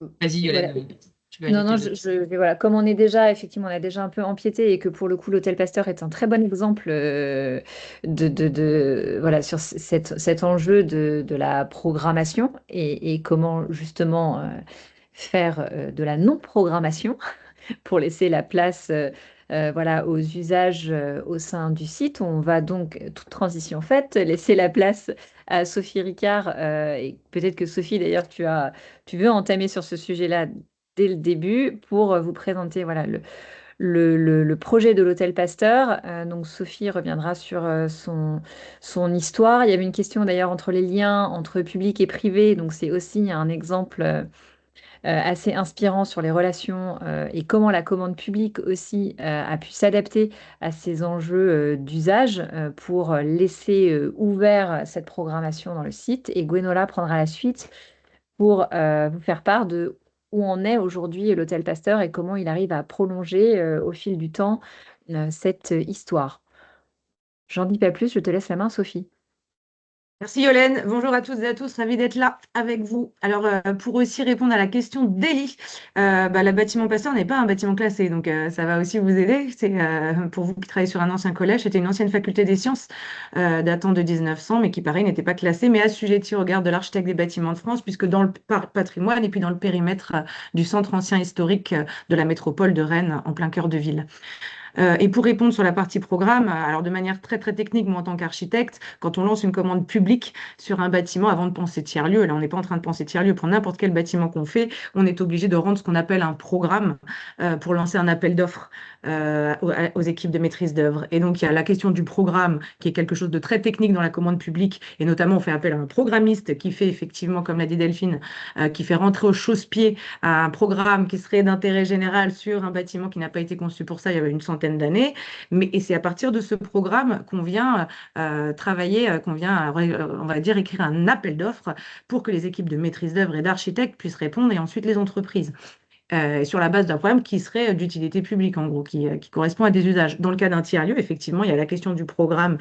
C: Vas-y,
A: voilà.
C: Yolande, tu vas
A: Non,
C: ajouter
A: non,
C: d'autres.
A: voilà, comme on est déjà, effectivement, on a déjà un peu empiété et que pour le coup, l'Hôtel Pasteur est un très bon exemple voilà, sur cet enjeu de la programmation et comment justement faire de la non-programmation pour laisser la place voilà, aux usages au sein du site. On va donc, toute transition faite, laisser la place à Sophie Ricard. Et peut-être que Sophie, d'ailleurs, tu veux entamer sur ce sujet-là dès le début pour vous présenter voilà, le projet de l'Hôtel Pasteur. Donc Sophie reviendra sur son histoire. Il y avait une question d'ailleurs entre les liens entre public et privé. Donc c'est aussi un exemple assez inspirant sur les relations et comment la commande publique aussi a pu s'adapter à ces enjeux d'usage pour laisser ouvert cette programmation dans le site. Et Gwenola prendra la suite pour vous faire part de où en est aujourd'hui l'Hôtel Pasteur et comment il arrive à prolonger au fil du temps cette histoire. J'en dis pas plus, je te laisse la main, Sophie.
K: Merci Yolène, bonjour à toutes et à tous, ravi d'être là avec vous. Alors pour aussi répondre à la question d'Élie, le bâtiment Pasteur n'est pas un bâtiment classé, donc ça va aussi vous aider. C'est pour vous qui travaillez sur un ancien collège, c'était une ancienne faculté des sciences datant de 1900, mais qui pareil n'était pas classée, mais assujettie au regard de l'architecte des bâtiments de France, puisque dans le patrimoine et puis dans le périmètre du centre ancien historique de la métropole de Rennes, en plein cœur de ville. Et pour répondre sur la partie programme, alors de manière très très technique, moi en tant qu'architecte, quand on lance une commande publique sur un bâtiment, avant de penser tiers-lieu, là on n'est pas en train de penser tiers-lieu pour n'importe quel bâtiment qu'on fait, on est obligé de rendre ce qu'on appelle un programme pour lancer un appel d'offres aux équipes de maîtrise d'œuvre. Et donc il y a la question du programme qui est quelque chose de très technique dans la commande publique, et notamment on fait appel à un programmiste qui fait effectivement, comme l'a dit Delphine, qui fait rentrer au chausse-pied un programme qui serait d'intérêt général sur un bâtiment qui n'a pas été conçu pour ça il y avait une centaine d'années. Et c'est à partir de ce programme qu'on vient travailler, qu'on vient, on va dire, écrire un appel d'offres pour que les équipes de maîtrise d'œuvre et d'architectes puissent répondre et ensuite les entreprises. Sur la base d'un programme qui serait d'utilité publique, en gros, qui correspond à des usages. Dans le cas d'un tiers-lieu, effectivement, il y a la question du programme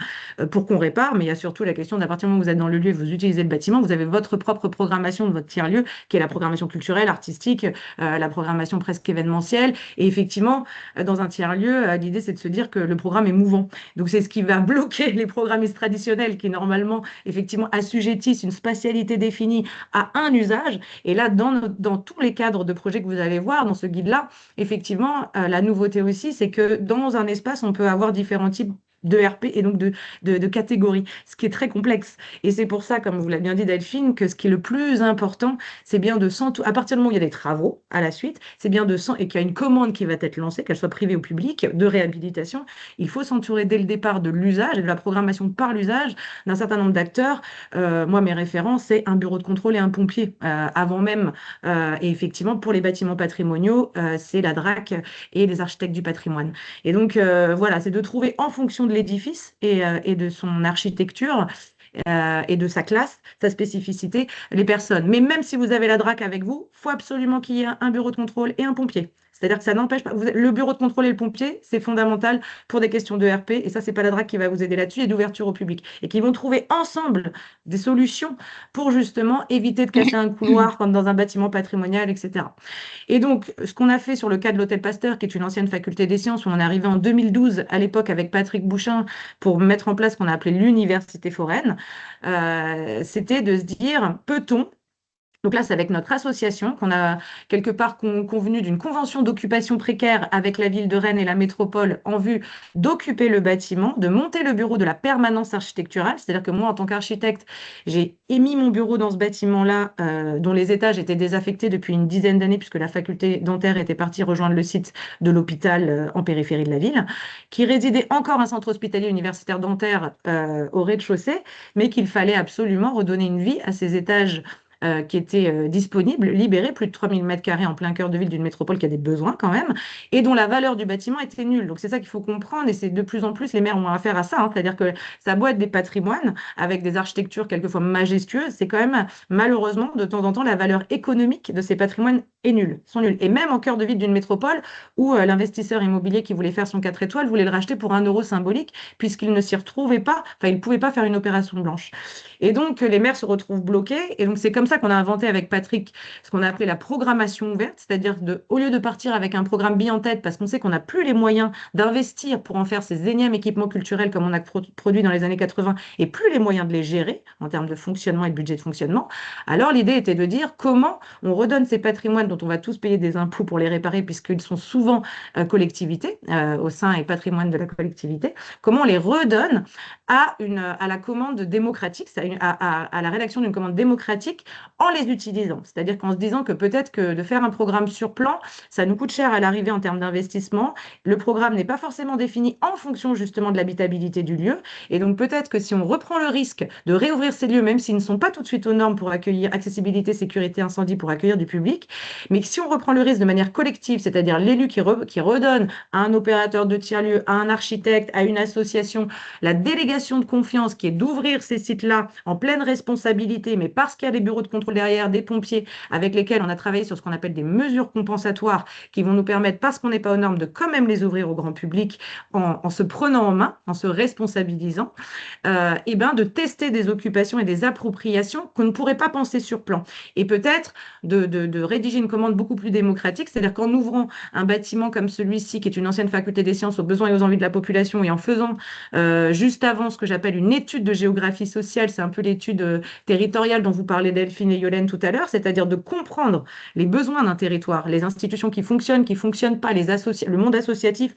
K: pour qu'on répare, mais il y a surtout la question d'à partir du moment où vous êtes dans le lieu et vous utilisez le bâtiment, vous avez votre propre programmation de votre tiers-lieu, qui est la programmation culturelle, artistique, la programmation presque événementielle. Et effectivement, dans un tiers-lieu, l'idée, c'est de se dire que le programme est mouvant. Donc, c'est ce qui va bloquer les programmistes traditionnels qui, normalement, effectivement, assujettissent une spatialité définie à un usage. Et là, dans tous les cadres de projets que vous allez voir dans ce guide-là, effectivement, la nouveauté aussi, c'est que dans un espace, on peut avoir différents types de RP et donc de catégories, ce qui est très complexe. Et c'est pour ça, comme vous l'avez bien dit Delphine, que ce qui est le plus important, c'est bien à partir du moment où il y a des travaux à la suite, c'est bien et qu'il y a une commande qui va être lancée, qu'elle soit privée ou publique, de réhabilitation, il faut s'entourer dès le départ de l'usage et de la programmation par l'usage d'un certain nombre d'acteurs. Moi, mes références, c'est un bureau de contrôle et un pompier, avant même. Et effectivement, pour les bâtiments patrimoniaux, c'est la DRAC et les architectes du patrimoine. Et donc, voilà, c'est de trouver en fonction de l'édifice et de son architecture et de sa classe, sa spécificité, les personnes. Mais même si vous avez la DRAC avec vous, il faut absolument qu'il y ait un bureau de contrôle et un pompier. C'est-à-dire que ça n'empêche pas. Le bureau de contrôle et le pompier, c'est fondamental pour des questions de RP. Et ça, c'est pas la DRAC qui va vous aider là-dessus et d'ouverture au public. Et qui vont trouver ensemble des solutions pour justement éviter de casser un couloir comme dans un bâtiment patrimonial, etc. Et donc, ce qu'on a fait sur le cas de l'Hôtel Pasteur, qui est une ancienne faculté des sciences, où on est arrivé en 2012, à l'époque avec Patrick Bouchin, pour mettre en place ce qu'on a appelé l'université foraine, c'était de se dire, peut-on Donc là, c'est avec notre association qu'on a quelque part convenu d'une convention d'occupation précaire avec la ville de Rennes et la métropole en vue d'occuper le bâtiment, de monter le bureau de la permanence architecturale. C'est-à-dire que moi, en tant qu'architecte, j'ai émis mon bureau dans ce bâtiment-là, dont les étages étaient désaffectés depuis une dizaine d'années, puisque la faculté dentaire était partie rejoindre le site de l'hôpital en périphérie de la ville, qui résidait encore un centre hospitalier universitaire dentaire au rez-de-chaussée, mais qu'il fallait absolument redonner une vie à ces étages qui étaient disponibles, libérés, plus de 3000 mètres carrés en plein cœur de ville d'une métropole qui a des besoins quand même, et dont la valeur du bâtiment était nulle. Donc c'est ça qu'il faut comprendre, et c'est de plus en plus les maires ont affaire à ça, hein, c'est-à-dire que ça a beau être des patrimoines avec des architectures quelquefois majestueuses, c'est quand même malheureusement de temps en temps la valeur économique de ces patrimoines est nulle, sont nuls. Et même en cœur de ville d'une métropole où l'investisseur immobilier qui voulait faire son 4 étoiles voulait le racheter pour 1 € symbolique puisqu'il ne s'y retrouvait pas, enfin il ne pouvait pas faire une opération blanche. Et donc les maires se retrouvent bloqués, et donc c'est comme ça qu'on a inventé avec Patrick ce qu'on a appelé la programmation ouverte, c'est-à-dire au lieu de partir avec un programme bille en tête parce qu'on sait qu'on n'a plus les moyens d'investir pour en faire ces énièmes équipements culturels comme on a produit dans les années 80 et plus les moyens de les gérer en termes de fonctionnement et de budget de fonctionnement, alors l'idée était de dire comment on redonne ces patrimoines dont on va tous payer des impôts pour les réparer puisqu'ils sont souvent collectivités au sein et patrimoine de la collectivité, comment on les redonne à la commande démocratique, à la rédaction d'une commande démocratique en les utilisant. C'est-à-dire qu'en se disant que peut-être que de faire un programme sur plan, ça nous coûte cher à l'arrivée en termes d'investissement. Le programme n'est pas forcément défini en fonction justement de l'habitabilité du lieu. Et donc peut-être que si on reprend le risque de réouvrir ces lieux, même s'ils ne sont pas tout de suite aux normes pour accueillir accessibilité, sécurité, incendie, pour accueillir du public, mais si on reprend le risque de manière collective, c'est-à-dire l'élu qui redonne à un opérateur de tiers-lieu, à un architecte, à une association, la délégation de confiance qui est d'ouvrir ces sites-là en pleine responsabilité, mais parce qu'il y a des bureaux de contrôle derrière, des pompiers avec lesquels on a travaillé sur ce qu'on appelle des mesures compensatoires qui vont nous permettre, parce qu'on n'est pas aux normes, de quand même les ouvrir au grand public en se prenant en main, en se responsabilisant, et ben de tester des occupations et des appropriations qu'on ne pourrait pas penser sur plan. Et peut-être de rédiger une commande beaucoup plus démocratique, c'est-à-dire qu'en ouvrant un bâtiment comme celui-ci, qui est une ancienne faculté des sciences aux besoins et aux envies de la population, et en faisant juste avant ce que j'appelle une étude de géographie sociale, c'est un peu l'étude territoriale dont vous parlez Delphine et Yolène tout à l'heure, c'est-à-dire de comprendre les besoins d'un territoire, les institutions qui fonctionnent pas, le monde associatif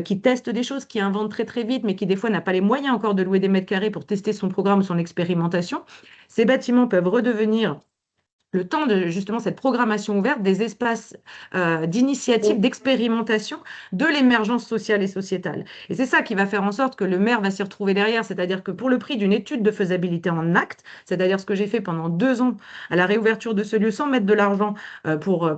K: qui teste des choses, qui invente très très vite, mais qui des fois n'a pas les moyens encore de louer des mètres carrés pour tester son programme ou son expérimentation. Ces bâtiments peuvent redevenir, le temps de justement cette programmation ouverte, des espaces d'initiative, d'expérimentation de l'émergence sociale et sociétale. Et c'est ça qui va faire en sorte que le maire va s'y retrouver derrière, c'est-à-dire que pour le prix d'une étude de faisabilité en acte, c'est-à-dire ce que j'ai fait pendant 2 ans à la réouverture de ce lieu sans mettre de l'argent pour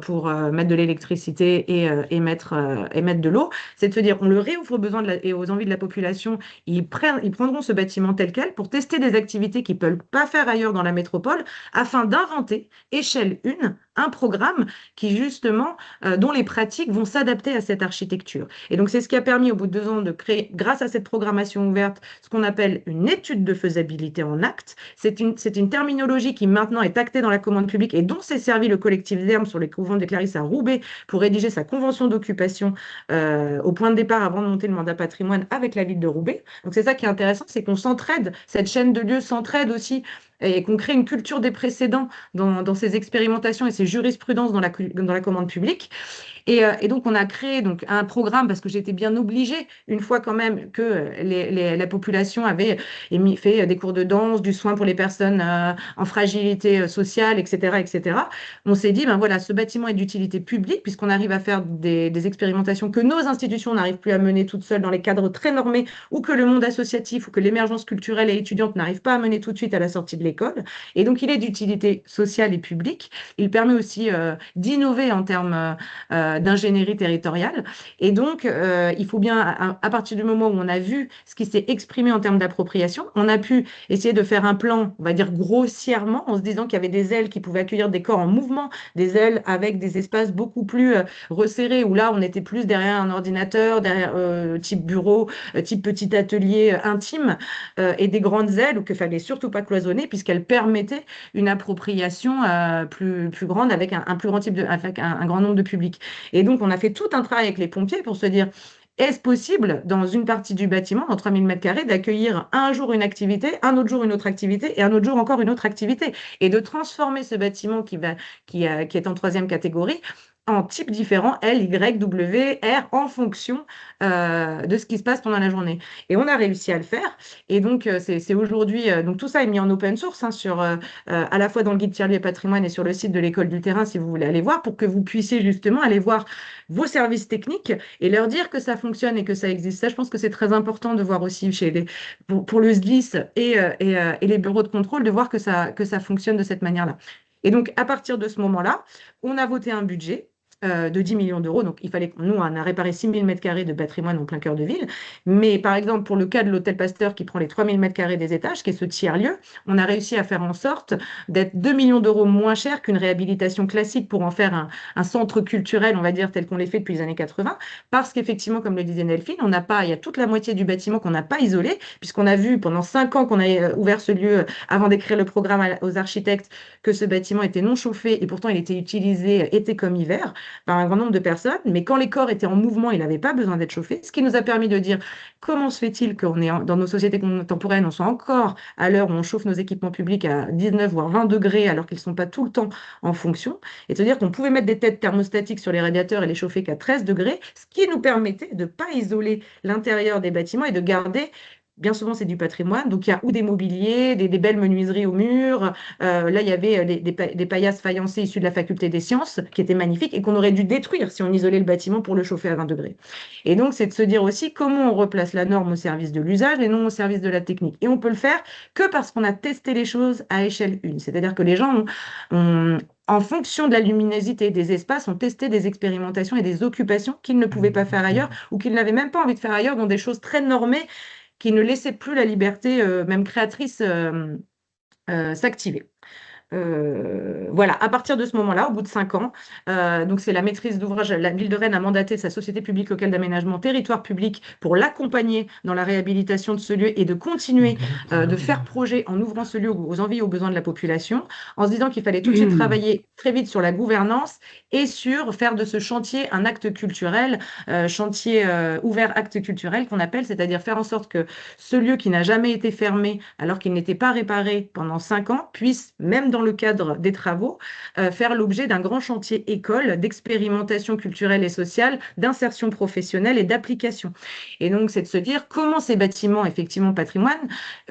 K: mettre de l'électricité et mettre de l'eau, c'est de se dire on le réouvre aux besoins et aux envies de la population, ils prendront ce bâtiment tel quel pour tester des activités qu'ils ne peuvent pas faire ailleurs dans la métropole afin d'inventer échelle 1, un programme qui justement, dont les pratiques vont s'adapter à cette architecture. Et donc c'est ce qui a permis au bout de 2 ans de créer, grâce à cette programmation ouverte, ce qu'on appelle une étude de faisabilité en acte. C'est une terminologie qui maintenant est actée dans la commande publique et dont s'est servi le collectif ZERM sur les couvents des Clarisses à Roubaix pour rédiger sa convention d'occupation au point de départ avant de monter le mandat patrimoine avec la ville de Roubaix. Donc c'est ça qui est intéressant, c'est qu'on s'entraide, cette chaîne de lieux s'entraide aussi et qu'on crée une culture des précédents dans ces expérimentations et ces jurisprudences dans la commande publique. Et donc, on a créé donc, un programme parce que j'étais bien obligée, une fois quand même que la population avait fait des cours de danse, du soin pour les personnes en fragilité sociale, etc., etc. On s'est dit, ben voilà, ce bâtiment est d'utilité publique puisqu'on arrive à faire des expérimentations que nos institutions n'arrivent plus à mener toutes seules dans les cadres très normés ou que le monde associatif ou que l'émergence culturelle et étudiante n'arrive pas à mener tout de suite à la sortie de l'école. Et donc, il est d'utilité sociale et publique. Il permet aussi d'innover en termes d'ingénierie territoriale. Et donc, il faut bien, à partir du moment où on a vu ce qui s'est exprimé en termes d'appropriation, on a pu essayer de faire un plan, on va dire grossièrement, en se disant qu'il y avait des ailes qui pouvaient accueillir des corps en mouvement, des ailes avec des espaces beaucoup plus resserrés, où là, on était plus derrière un ordinateur, derrière type bureau, type petit atelier intime, et des grandes ailes où il ne fallait surtout pas cloisonner, puisqu'elles permettaient une appropriation plus grande avec un plus grand type avec un grand nombre de publics. Et donc, on a fait tout un travail avec les pompiers pour se dire, est-ce possible, dans une partie du bâtiment, dans 3000 m², d'accueillir un jour une activité, un autre jour une autre activité et un autre jour encore une autre activité, et de transformer ce bâtiment qui est en 3e catégorie en types différents, L, Y, W, R, en fonction de ce qui se passe pendant la journée. Et on a réussi à le faire. Et donc, c'est aujourd'hui, donc tout ça est mis en open source, hein, à la fois dans le guide tiers-lieu et patrimoine et sur le site de l'école du terrain, si vous voulez aller voir, pour que vous puissiez justement aller voir vos services techniques et leur dire que ça fonctionne et que ça existe. Ça, je pense que c'est très important de voir aussi pour le SDIS et les bureaux de contrôle, de voir que ça fonctionne de cette manière-là. Et donc, à partir de ce moment-là, on a voté un budget de 10 millions d'euros. Donc, il fallait nous, on a réparé 6000 m² de patrimoine en plein cœur de ville. Mais par exemple, pour le cas de l'hôtel Pasteur qui prend les 3000 m² des étages, qui est ce tiers-lieu, on a réussi à faire en sorte d'être 2 millions d'euros moins cher qu'une réhabilitation classique pour en faire un centre culturel, on va dire, tel qu'on les fait depuis les années 80. Parce qu'effectivement, comme le disait Delphine, il y a toute la moitié du bâtiment qu'on n'a pas isolé, puisqu'on a vu pendant 5 ans qu'on a ouvert ce lieu avant d'écrire le programme aux architectes que ce bâtiment était non chauffé et pourtant il était utilisé été comme hiver par un grand nombre de personnes, mais quand les corps étaient en mouvement, il n'avait pas besoin d'être chauffé, ce qui nous a permis de dire comment se fait-il qu'on est dans nos sociétés contemporaines, on soit encore à l'heure où on chauffe nos équipements publics à 19 voire 20 degrés alors qu'ils ne sont pas tout le temps en fonction, et de dire qu'on pouvait mettre des têtes thermostatiques sur les radiateurs et les chauffer qu'à 13 degrés, ce qui nous permettait de ne pas isoler l'intérieur des bâtiments et de garder. Bien souvent, c'est du patrimoine. Donc, il y a ou des mobiliers, des belles menuiseries au mur. Là, il y avait des paillasses faïencées issues de la faculté des sciences qui étaient magnifiques et qu'on aurait dû détruire si on isolait le bâtiment pour le chauffer à 20 degrés. Et donc, c'est de se dire aussi comment on replace la norme au service de l'usage et non au service de la technique. Et on peut le faire que parce qu'on a testé les choses à échelle 1. C'est-à-dire que les gens en fonction de la luminosité des espaces, ont testé des expérimentations et des occupations qu'ils ne pouvaient pas faire ailleurs ou qu'ils n'avaient même pas envie de faire ailleurs, dans des choses très normées qui ne laissait plus la liberté, même créatrice, s'activer. Voilà, à partir de ce moment-là, au bout de 5 ans, donc c'est la maîtrise d'ouvrage, la ville de Rennes a mandaté sa société publique locale d'aménagement territoire public pour l'accompagner dans la réhabilitation de ce lieu et de continuer de faire projet en ouvrant ce lieu aux envies et aux besoins de la population, en se disant qu'il fallait tout de suite travailler très vite sur la gouvernance et sur faire de ce chantier un acte culturel, chantier ouvert acte culturel qu'on appelle, c'est-à-dire faire en sorte que ce lieu qui n'a jamais été fermé alors qu'il n'était pas réparé pendant 5 ans puisse, même dans le cadre des travaux, faire l'objet d'un grand chantier école d'expérimentation culturelle et sociale, d'insertion professionnelle et d'application. Et donc, c'est de se dire comment ces bâtiments, effectivement, patrimoine,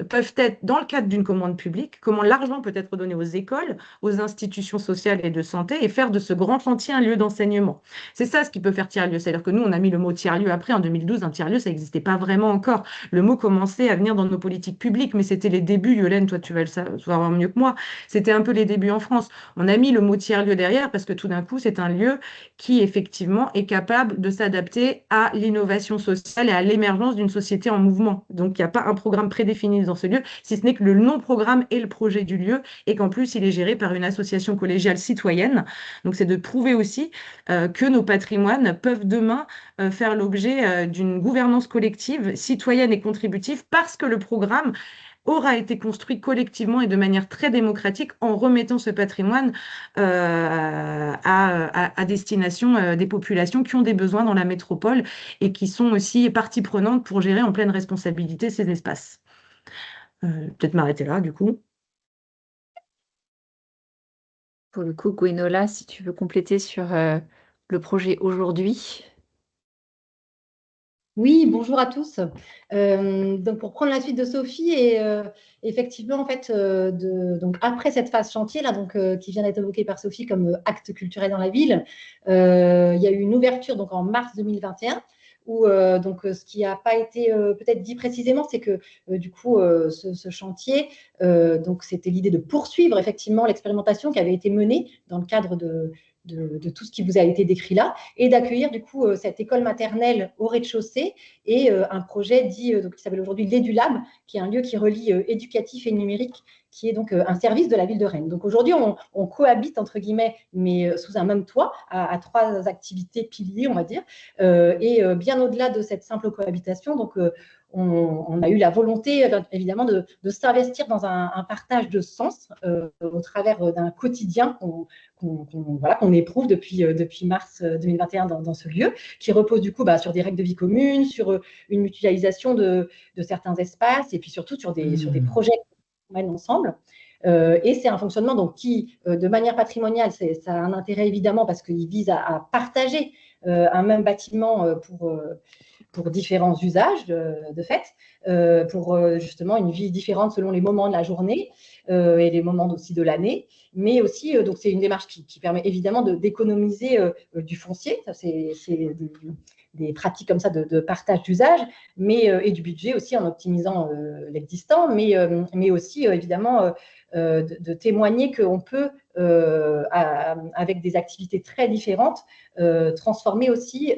K: peuvent être dans le cadre d'une commande publique, comment l'argent peut être donné aux écoles, aux institutions sociales et de santé, et faire de ce grand chantier un lieu d'enseignement. C'est ça ce qui peut faire tiers-lieu. C'est-à-dire que nous, on a mis le mot tiers-lieu après. En 2012, un tiers-lieu, ça n'existait pas vraiment encore. Le mot commençait à venir dans nos politiques publiques, mais c'était les débuts. Yolène, toi, tu vas le savoir mieux que moi. C'était un peu les débuts en France. On a mis le mot tiers-lieu derrière parce que tout d'un coup, c'est un lieu qui, effectivement, est capable de s'adapter à l'innovation sociale et à l'émergence d'une société en mouvement. Donc, il n'y a pas un programme prédéfini dans ce lieu, si ce n'est que le non-programme est le projet du lieu et qu'en plus, il est géré par une association collégiale citoyenne. Donc, c'est de prouver aussi que nos patrimoines peuvent demain faire l'objet d'une gouvernance collective, citoyenne et contributive parce que le programme aura été construit collectivement et de manière très démocratique en remettant ce patrimoine à destination des populations qui ont des besoins dans la métropole et qui sont aussi partie prenante pour gérer en pleine responsabilité ces espaces. Peut-être m'arrêter là, du coup.
A: Pour le coup, Gwenola, si tu veux compléter sur le projet aujourd'hui.
L: Oui, bonjour à tous. Donc pour prendre la suite de Sophie, et effectivement, en fait, donc après cette phase chantier là, donc qui vient d'être évoquée par Sophie comme acte culturel dans la ville, il y a eu une ouverture donc en mars 2021. Où donc ce qui n'a pas été peut-être dit précisément, c'est que du coup ce chantier, donc c'était l'idée de poursuivre effectivement l'expérimentation qui avait été menée dans le cadre de tout ce qui vous a été décrit là, et d'accueillir du coup cette école maternelle au rez-de-chaussée et un projet dit donc, qui s'appelle aujourd'hui l'EduLab, qui est un lieu qui relie éducatif et numérique qui est donc un service de la ville de Rennes. Donc aujourd'hui, on cohabite, entre guillemets, mais sous un même toit, à 3 activités piliers, on va dire. Et bien au-delà de cette simple cohabitation, donc on a eu la volonté, évidemment, de s'investir dans un partage de sens au travers d'un quotidien qu'on éprouve depuis mars 2021 dans ce lieu, qui repose du coup sur des règles de vie communes, sur une mutualisation de certains espaces, et puis surtout sur des projets qu'on mène ensemble. Et c'est un fonctionnement donc, qui, de manière patrimoniale, ça a un intérêt évidemment parce qu'il vise à partager un même bâtiment pour différents usages de fait, pour justement une vie différente selon les moments de la journée et les moments aussi de l'année, mais aussi, donc c'est une démarche qui permet évidemment d'économiser du foncier, ça c'est des pratiques comme ça de partage d'usage, et du budget aussi en optimisant l'existant, mais aussi évidemment de témoigner qu'on peut, avec des activités très différentes, transformer aussi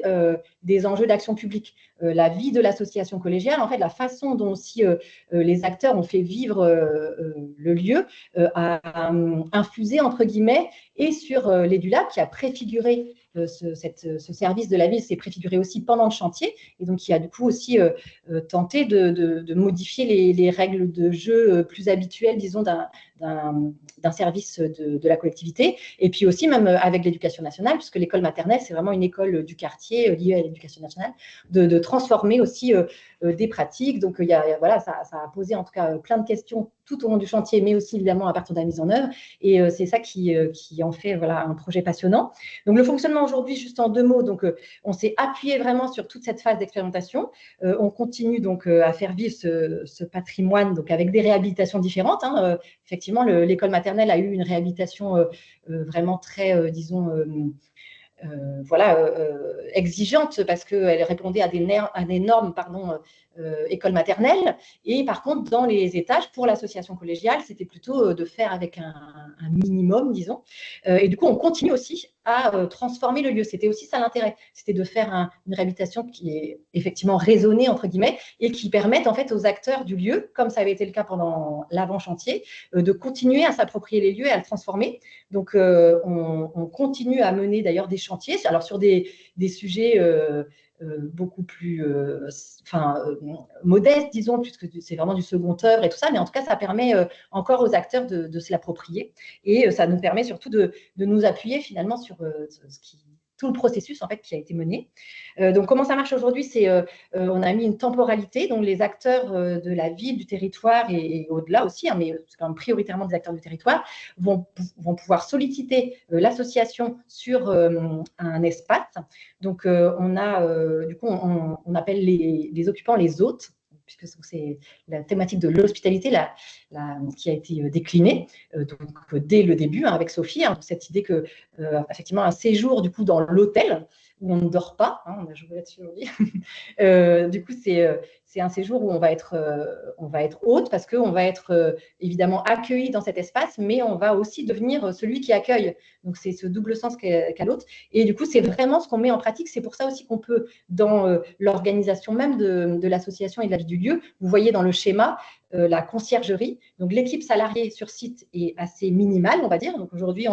L: des enjeux d'action publique. La vie de l'association collégiale, en fait, la façon dont aussi les acteurs ont fait vivre le lieu a infusé, entre guillemets, et sur l'EduLab qui a préfiguré ce service de la ville, s'est préfiguré aussi pendant le chantier, et donc qui a du coup aussi tenté de modifier les règles de jeu plus habituelles, disons, d'un service de la collectivité, et puis aussi même avec l'éducation nationale, puisque l'école maternelle, c'est vraiment une école du quartier liée à l'éducation nationale, de transformer aussi des pratiques. Donc, voilà, ça a posé en tout cas plein de questions tout au long du chantier, mais aussi évidemment à partir de la mise en œuvre, et c'est ça qui en fait voilà, un projet passionnant. Donc, le fonctionnement aujourd'hui, juste en 2 mots, donc on s'est appuyé vraiment sur toute cette phase d'expérimentation. On continue donc à faire vivre ce patrimoine donc avec des réhabilitations différentes. Effectivement, l'école maternelle a eu une réhabilitation vraiment très, disons, exigeante parce qu'elle répondait à des normes école maternelle. Et par contre, dans les étages, pour l'association collégiale, c'était plutôt de faire avec un minimum, disons. Et du coup, on continue aussi à transformer le lieu. C'était aussi ça l'intérêt. C'était de faire une réhabilitation qui est effectivement raisonnée, entre guillemets, et qui permette en fait aux acteurs du lieu, comme ça avait été le cas pendant l'avant-chantier, de continuer à s'approprier les lieux et à le transformer. Donc, on continue à mener d'ailleurs des chantiers, alors sur des sujets beaucoup plus modestes, disons, puisque c'est vraiment du second œuvre et tout ça, mais en tout cas, ça permet encore aux acteurs de se l'approprier, et ça nous permet surtout de nous appuyer finalement sur tout le processus en fait qui a été mené. Donc comment ça marche aujourd'hui, c'est on a mis une temporalité, donc les acteurs de la ville, du territoire et au-delà aussi, mais c'est quand même prioritairement des acteurs du territoire, vont pouvoir solliciter l'association sur un espace. Donc on a du coup on appelle les occupants les hôtes, puisque c'est la thématique de l'hospitalité qui a été déclinée donc, dès le début avec Sophie, cette idée que effectivement un séjour du coup dans l'hôtel où on ne dort pas, on a joué là-dessus aujourd'hui. Du coup, c'est un séjour où on va être hôte parce qu'on va être évidemment accueilli dans cet espace, mais on va aussi devenir celui qui accueille. Donc, c'est ce double sens qu'a l'hôte. Et du coup, c'est vraiment ce qu'on met en pratique. C'est pour ça aussi qu'on peut, dans l'organisation même de l'association et de la vie du lieu, vous voyez dans le schéma, la conciergerie. Donc, l'équipe salariée sur site est assez minimale, on va dire. Donc, aujourd'hui,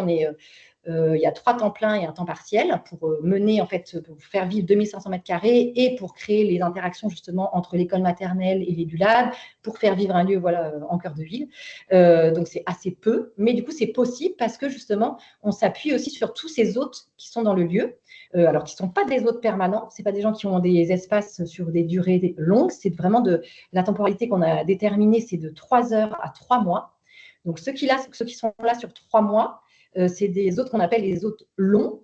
L: il y a 3 temps pleins et un temps partiel pour mener, en fait, pour faire vivre 2500 mètres carrés et pour créer les interactions justement entre l'école maternelle et l'EduLab, pour faire vivre un lieu voilà, en cœur de ville. Donc, c'est assez peu, mais du coup, c'est possible parce que justement, on s'appuie aussi sur tous ces hôtes qui sont dans le lieu. Alors, qui ne sont pas des hôtes permanents, ce n'est pas des gens qui ont des espaces sur des durées longues, c'est vraiment la temporalité qu'on a déterminée, c'est de 3 heures à 3 mois. Donc, ceux qui sont là sur 3 mois, c'est des hôtes qu'on appelle les hôtes longs.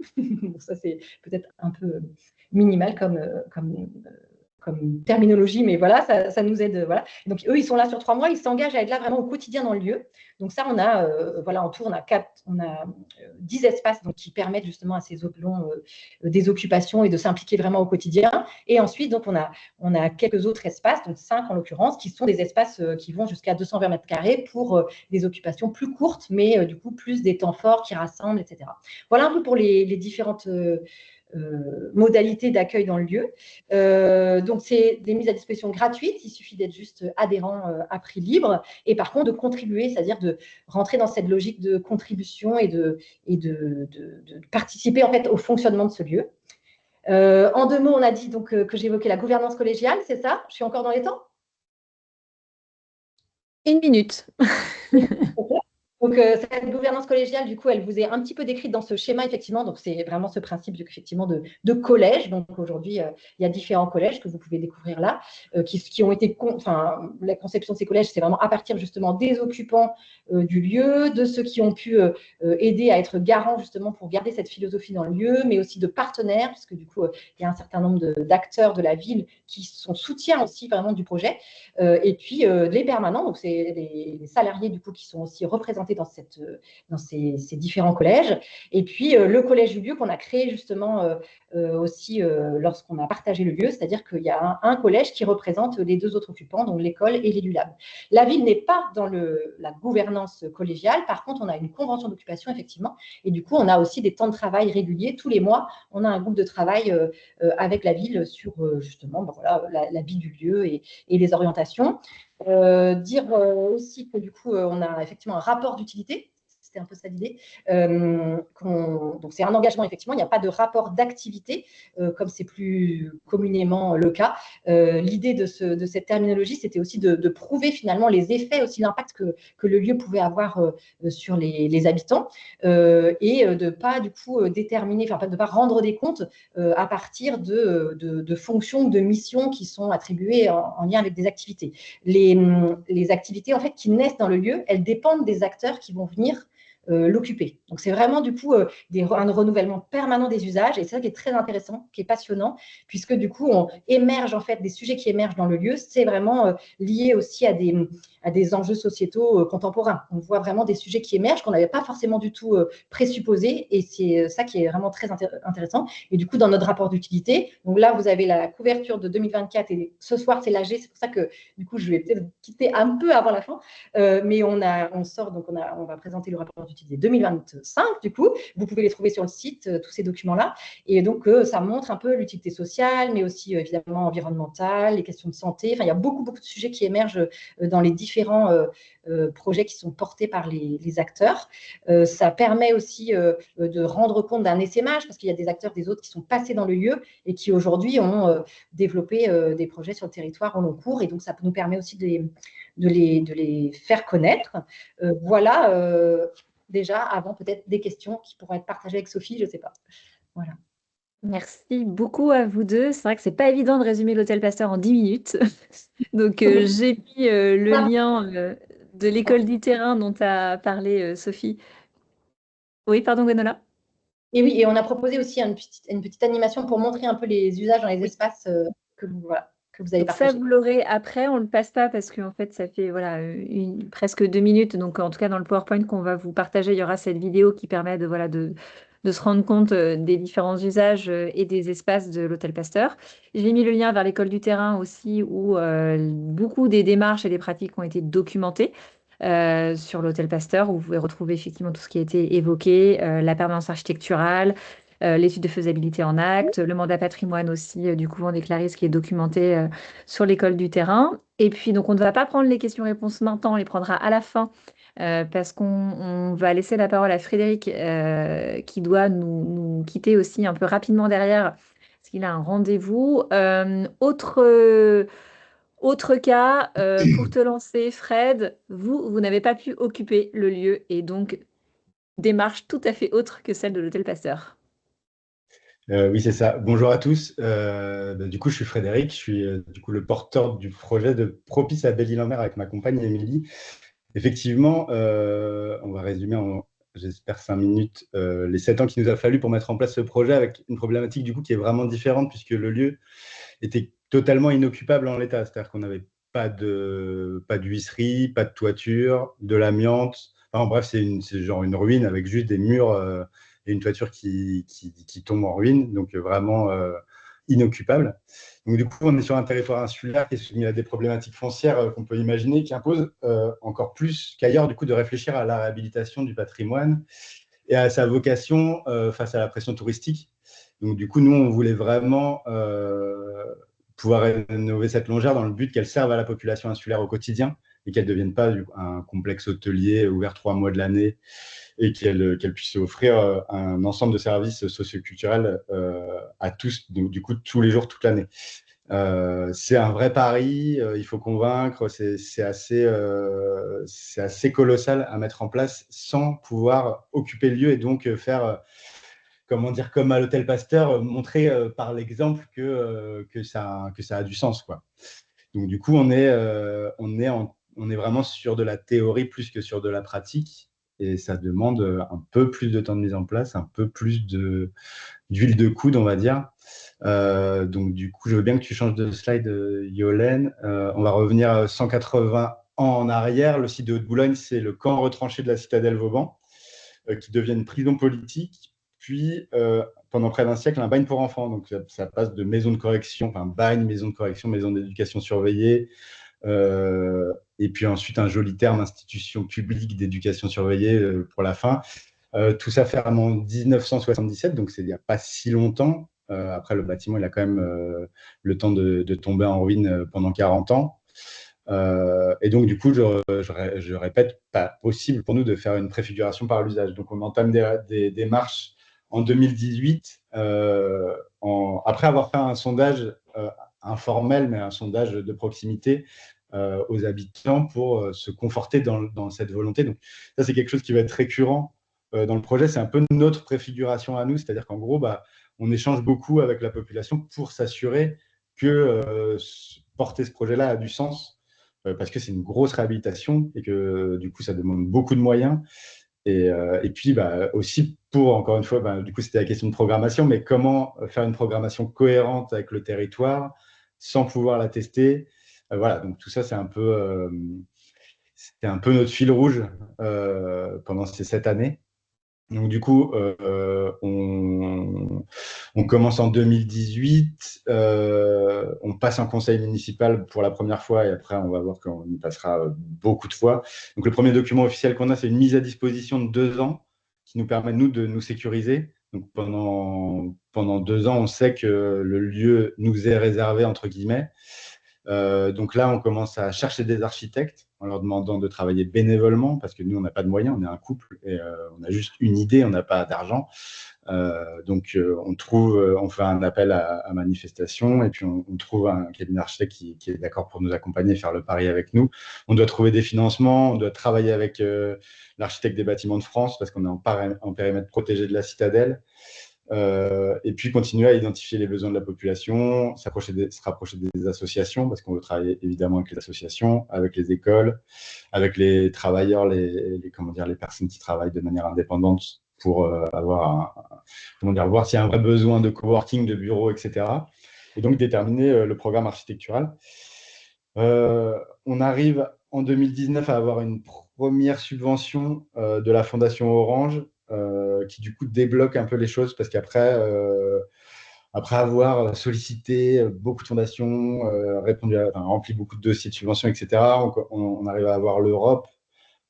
L: Ça, c'est peut-être un peu minimal comme terminologie, mais voilà, ça nous aide. Voilà. Donc, eux, ils sont là sur 3 mois, ils s'engagent à être là vraiment au quotidien dans le lieu. Donc, ça, on a, en tout, on a 10 espaces donc, qui permettent justement à ces hôtes longs des occupations et de s'impliquer vraiment au quotidien. Et ensuite, donc, on a quelques autres espaces, donc 5 en l'occurrence, qui sont des espaces qui vont jusqu'à 220 mètres carrés pour des occupations plus courtes, mais du coup, plus des temps forts qui rassemblent, etc. Voilà un peu pour les différentes modalités d'accueil dans le lieu. Donc, c'est des mises à disposition gratuites. Il suffit d'être juste adhérent à prix libre. Et par contre, de contribuer, c'est-à-dire de rentrer dans cette logique de contribution et de participer en fait au fonctionnement de ce lieu. En 2 mots, on a dit donc que j'évoquais la gouvernance collégiale, c'est ça? Je suis encore dans les temps?
A: 1 minute.
L: Donc, cette gouvernance collégiale, du coup, elle vous est un petit peu décrite dans ce schéma, effectivement. Donc, c'est vraiment ce principe, effectivement, de collège. Donc, aujourd'hui, il y a différents collèges que vous pouvez découvrir là, qui ont été… Enfin, la conception de ces collèges, c'est vraiment à partir, justement, des occupants du lieu, de ceux qui ont pu aider à être garants, justement, pour garder cette philosophie dans le lieu, mais aussi de partenaires, puisque, du coup, il y a un certain nombre d'acteurs de la ville qui sont soutiens aussi, vraiment, du projet. Et puis, les permanents, donc c'est les salariés, du coup, qui sont aussi représentés dans ces différents collèges. Et puis, le collège du lieu qu'on a créé justement aussi lorsqu'on a partagé le lieu, c'est-à-dire qu'il y a un collège qui représente les 2 autres occupants, donc l'école et l'EduLab. La ville n'est pas dans la gouvernance collégiale. Par contre, on a une convention d'occupation, effectivement. Et du coup, on a aussi des temps de travail réguliers. Tous les mois, on a un groupe de travail avec la ville sur justement voilà, la vie du lieu et les orientations. Dire aussi que du coup, on a effectivement un rapport d'utilité. C'était un peu ça l'idée. Donc, c'est un engagement, effectivement. Il n'y a pas de rapport d'activité, comme c'est plus communément le cas. L'idée de cette terminologie, c'était aussi de prouver finalement les effets, aussi l'impact que le lieu pouvait avoir sur les habitants et de ne pas, du coup, déterminer, enfin, de ne pas rendre des comptes à partir de fonctions ou de missions qui sont attribuées en lien avec des activités. Les activités, en fait, qui naissent dans le lieu, elles dépendent des acteurs qui vont venir l'occuper. Donc, c'est vraiment du coup un renouvellement permanent des usages et c'est ça qui est très intéressant, qui est passionnant, puisque du coup, on émerge en fait des sujets qui émergent dans le lieu. C'est vraiment lié aussi à des enjeux sociétaux contemporains. On voit vraiment des sujets qui émergent qu'on n'avait pas forcément du tout présupposés et c'est ça qui est vraiment très intéressant. Et du coup, dans notre rapport d'utilité, donc là, vous avez la couverture de 2024 et ce soir, c'est l'AG. C'est pour ça que du coup, je vais peut-être quitter un peu avant la fin, mais on sort, donc on va présenter le rapport d'utilité 2025, du coup. Vous pouvez les trouver sur le site, tous ces documents-là. Et donc, ça montre un peu l'utilité sociale, mais aussi, évidemment, environnementale, les questions de santé. Enfin, il y a beaucoup de sujets qui émergent dans les différents projets qui sont portés par les acteurs. Ça permet aussi de rendre compte d'un essaimage, parce qu'il y a des acteurs des autres qui sont passés dans le lieu et qui, aujourd'hui, ont développé des projets sur le territoire au long cours. Et donc, ça nous permet aussi de les faire connaître. Voilà, déjà, avant peut-être des questions qui pourraient être partagées avec Sophie, je ne sais pas. Voilà.
A: Merci beaucoup à vous deux. C'est vrai que c'est pas évident de résumer l'Hôtel Pasteur en 10 minutes. Donc, j'ai mis le lien de l'école du terrain dont a parlé Sophie. Oui, pardon, Gwenola.
L: Et oui, et on a proposé aussi une petite animation pour montrer un peu les usages dans les espaces que vous avez
A: Donc ça,
L: partagés.
A: vous l'aurez après, on ne le passe pas parce qu'en fait, ça fait voilà, presque 2 minutes. Donc, en tout cas, dans le PowerPoint qu'on va vous partager, il y aura cette vidéo qui permet de se rendre compte des différents usages et des espaces de l'Hôtel Pasteur. J'ai mis le lien vers l'école du terrain aussi, où beaucoup des démarches et des pratiques ont été documentées sur l'Hôtel Pasteur, où vous pouvez retrouver effectivement tout ce qui a été évoqué, la permanence architecturale, l'étude de faisabilité en acte, le mandat patrimoine aussi du couvent des Clarisses qui est documenté sur l'école du terrain. Et puis, donc, on ne va pas prendre les questions-réponses maintenant, on les prendra à la fin parce qu'on va laisser la parole à Frédéric qui doit nous quitter aussi un peu rapidement derrière parce qu'il a un rendez-vous. Autre cas, pour te lancer, Fred, vous n'avez pas pu occuper le lieu et donc démarche tout à fait autre que celle de l'Hôtel Pasteur.
M: Oui, c'est ça. Bonjour à tous. Du coup, je suis Frédéric. Je suis du coup le porteur du projet de Propice à Belle-Île-en-Mer avec ma compagne Émilie. Effectivement, on va résumer en, j'espère, 5 minutes les 7 ans qu'il nous a fallu pour mettre en place ce projet avec une problématique du coup qui est vraiment différente puisque le lieu était totalement inoccupable en l'état. C'est-à-dire qu'on n'avait pas d'huisserie, pas de toiture, de l'amiante. Enfin, bref, c'est genre une ruine avec juste des murs et une toiture qui tombe en ruine, donc vraiment inoccupable. Donc du coup, on est sur un territoire insulaire qui est soumis à des problématiques foncières qu'on peut imaginer, qui imposent encore plus qu'ailleurs du coup de réfléchir à la réhabilitation du patrimoine et à sa vocation face à la pression touristique. Donc, du coup, nous, on voulait vraiment pouvoir rénover cette longère dans le but qu'elle serve à la population insulaire au quotidien et qu'elle ne devienne pas un complexe hôtelier ouvert 3 mois de l'année et qu'elle puisse offrir un ensemble de services socioculturels à tous, donc, du coup, tous les jours, toute l'année. C'est un vrai pari, il faut convaincre, c'est assez colossal à mettre en place sans pouvoir occuper le lieu et donc faire, comment dire, comme à l'Hôtel Pasteur, montrer par l'exemple que ça a du sens, quoi. Donc du coup, on est vraiment sur de la théorie plus que sur de la pratique et ça demande un peu plus de temps de mise en place, un peu plus d'huile de coude, on va dire. Donc, du coup, je veux bien que tu changes de slide, Yolène. On va revenir 180 ans en arrière. Le site de Haute-Boulogne, c'est le camp retranché de la citadelle Vauban, qui devient une prison politique. Puis, pendant près d'un siècle, un bagne pour enfants. Donc, ça passe de maison de correction, enfin, bagne, maison de correction, maison d'éducation surveillée. Et puis ensuite, un joli terme, institution publique d'éducation surveillée pour la fin. Tout ça ferme en 1977, donc c'est il n'y a pas si longtemps. Après, le bâtiment, il a quand même le temps de tomber en ruine pendant 40 ans. Et donc, du coup, je répète, pas possible pour nous de faire une préfiguration par l'usage. Donc, on entame des démarches en 2018, après avoir fait un sondage informel, mais un sondage de proximité aux habitants pour se conforter dans cette volonté. Donc, ça, c'est quelque chose qui va être récurrent dans le projet. C'est un peu notre préfiguration à nous, c'est-à-dire qu'en gros, on échange beaucoup avec la population pour s'assurer que porter ce projet-là a du sens, parce que c'est une grosse réhabilitation et que du coup, ça demande beaucoup de moyens. Et puis aussi pour, encore une fois, du coup, c'était la question de programmation, mais comment faire une programmation cohérente avec le territoire sans pouvoir la tester. Voilà, donc tout ça, c'était un peu notre fil rouge pendant ces 7 années. Donc, du coup, on commence en 2018, on passe en conseil municipal pour la première fois et après, on va voir qu'on y passera beaucoup de fois. Donc, le premier document officiel qu'on a, c'est une mise à disposition de 2 ans qui nous permet, nous, de nous sécuriser. Donc, pendant 2 ans, on sait que le lieu nous est réservé, entre guillemets. Donc là, on commence à chercher des architectes en leur demandant de travailler bénévolement parce que nous, on n'a pas de moyens, on est un couple et on a juste une idée, on n'a pas d'argent. Donc, on fait un appel à manifestation et puis on trouve un cabinet d'architecte qui est d'accord pour nous accompagner, faire le pari avec nous. On doit trouver des financements, on doit travailler avec l'architecte des bâtiments de France parce qu'on est en périmètre protégé de la citadelle. Et puis continuer à identifier les besoins de la population, se rapprocher des associations, parce qu'on veut travailler évidemment avec les associations, avec les écoles, avec les travailleurs, les personnes qui travaillent de manière indépendante pour voir s'il y a un vrai besoin de coworking, de bureaux, etc. Et donc déterminer le programme architectural. On arrive en 2019 à avoir une première subvention de la Fondation Orange qui du coup débloque un peu les choses parce qu'après avoir sollicité beaucoup de fondations, rempli beaucoup de dossiers de subventions, etc., on arrive à avoir l'Europe,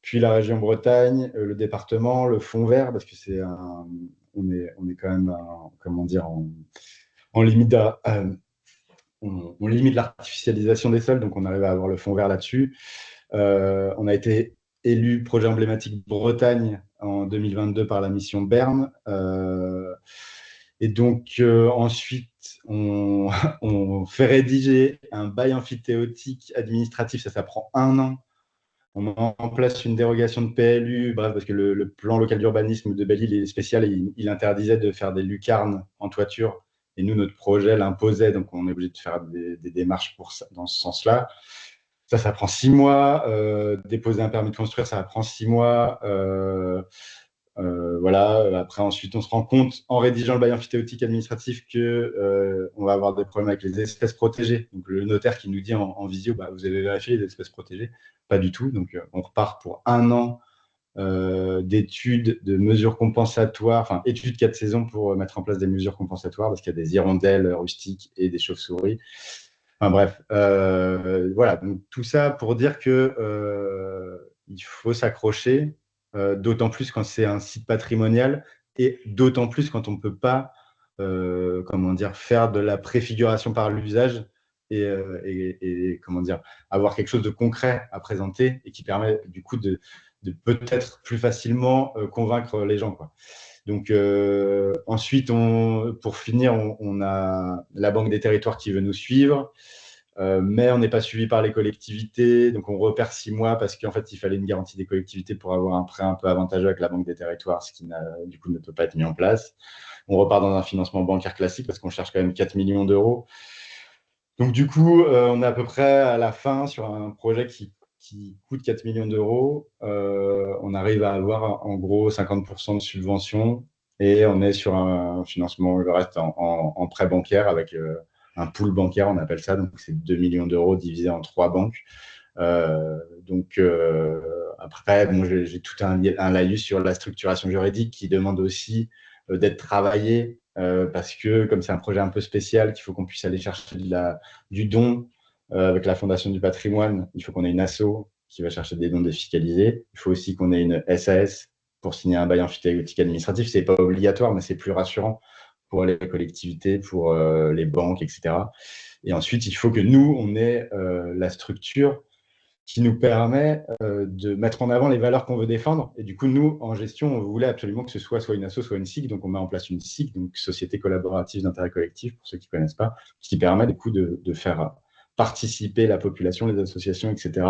M: puis la région Bretagne, le département, le Fonds vert, parce que on est quand même, en limite on limite l'artificialisation des sols, donc on arrive à avoir le Fonds vert là-dessus. On a été élu projet emblématique Bretagne en 2022 par la mission Berne. Et donc, ensuite, on fait rédiger un bail amphithéotique administratif. Ça prend 1 an. On met en place une dérogation de PLU, bref, parce que le plan local d'urbanisme de Belle-Île est spécial et il interdisait de faire des lucarnes en toiture. Et nous, notre projet l'imposait, donc on est obligé de faire des démarches dans ce sens-là. Ça prend 6 mois. Déposer un permis de construire, ça prend 6 mois. Voilà. Après, ensuite, on se rend compte en rédigeant le bail amphithéotique administratif que on va avoir des problèmes avec les espèces protégées. Donc, le notaire qui nous dit en visio, vous avez vérifié les espèces protégées? Pas du tout. Donc, on repart pour 1 an d'études, de mesures compensatoires, enfin, études 4 saisons pour mettre en place des mesures compensatoires parce qu'il y a des hirondelles rustiques et des chauves-souris. Enfin bref, voilà, donc tout ça pour dire que il faut s'accrocher, d'autant plus quand c'est un site patrimonial et d'autant plus quand on ne peut pas comment dire, faire de la préfiguration par l'usage et comment dire, avoir quelque chose de concret à présenter et qui permet du coup de peut-être plus facilement convaincre les gens, quoi. Donc ensuite, pour finir, on a la Banque des Territoires qui veut nous suivre. Mais on n'est pas suivi par les collectivités, donc on repère 6 mois parce qu'en fait, il fallait une garantie des collectivités pour avoir un prêt un peu avantageux avec la Banque des Territoires, ce qui du coup ne peut pas être mis en place. On repart dans un financement bancaire classique parce qu'on cherche quand même 4 millions d'euros. Donc du coup, on est à peu près à la fin sur un projet qui coûte 4 millions d'euros. On arrive à avoir en gros 50% de subvention et on est sur un financement, le reste en prêt bancaire avec un pool bancaire, on appelle ça. Donc c'est 2 millions d'euros divisé en 3 banques. Donc après, bon, j'ai tout un laïus sur la structuration juridique qui demande aussi d'être travaillé parce que comme c'est un projet un peu spécial, qu'il faut qu'on puisse aller chercher du don avec la Fondation du patrimoine, il faut qu'on ait une asso qui va chercher des dons défiscalisés. Il faut aussi qu'on ait une SAS pour signer un bail emphytéotique administratif. C'est pas obligatoire, mais c'est plus rassurant pour les collectivités, pour les banques, etc. Et ensuite, il faut que nous, on ait la structure qui nous permet de mettre en avant les valeurs qu'on veut défendre. Et du coup, nous, en gestion, on voulait absolument que ce soit une asso, soit une SIC. Donc, on met en place une SIC, donc Société collaborative d'intérêt collectif, pour ceux qui ne connaissent pas, qui permet du coup de faire participer la population, les associations, etc.,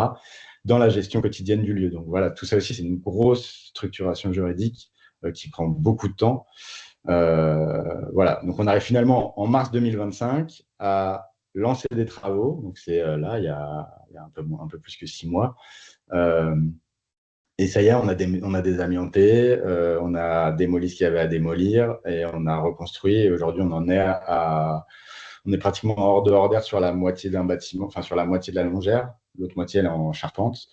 M: dans la gestion quotidienne du lieu. Donc voilà, tout ça aussi, c'est une grosse structuration juridique qui prend beaucoup de temps. Voilà, donc on arrive finalement en mars 2025 à lancer des travaux. Donc c'est là, il y a un peu plus que 6 mois. Et ça y est, on a désamianté, on a démoli ce qu'il y avait à démolir et on a reconstruit. Et aujourd'hui, on est pratiquement hors de hors d'air sur la moitié d'un bâtiment, enfin sur la moitié de la longère. L'autre moitié, elle est en charpente.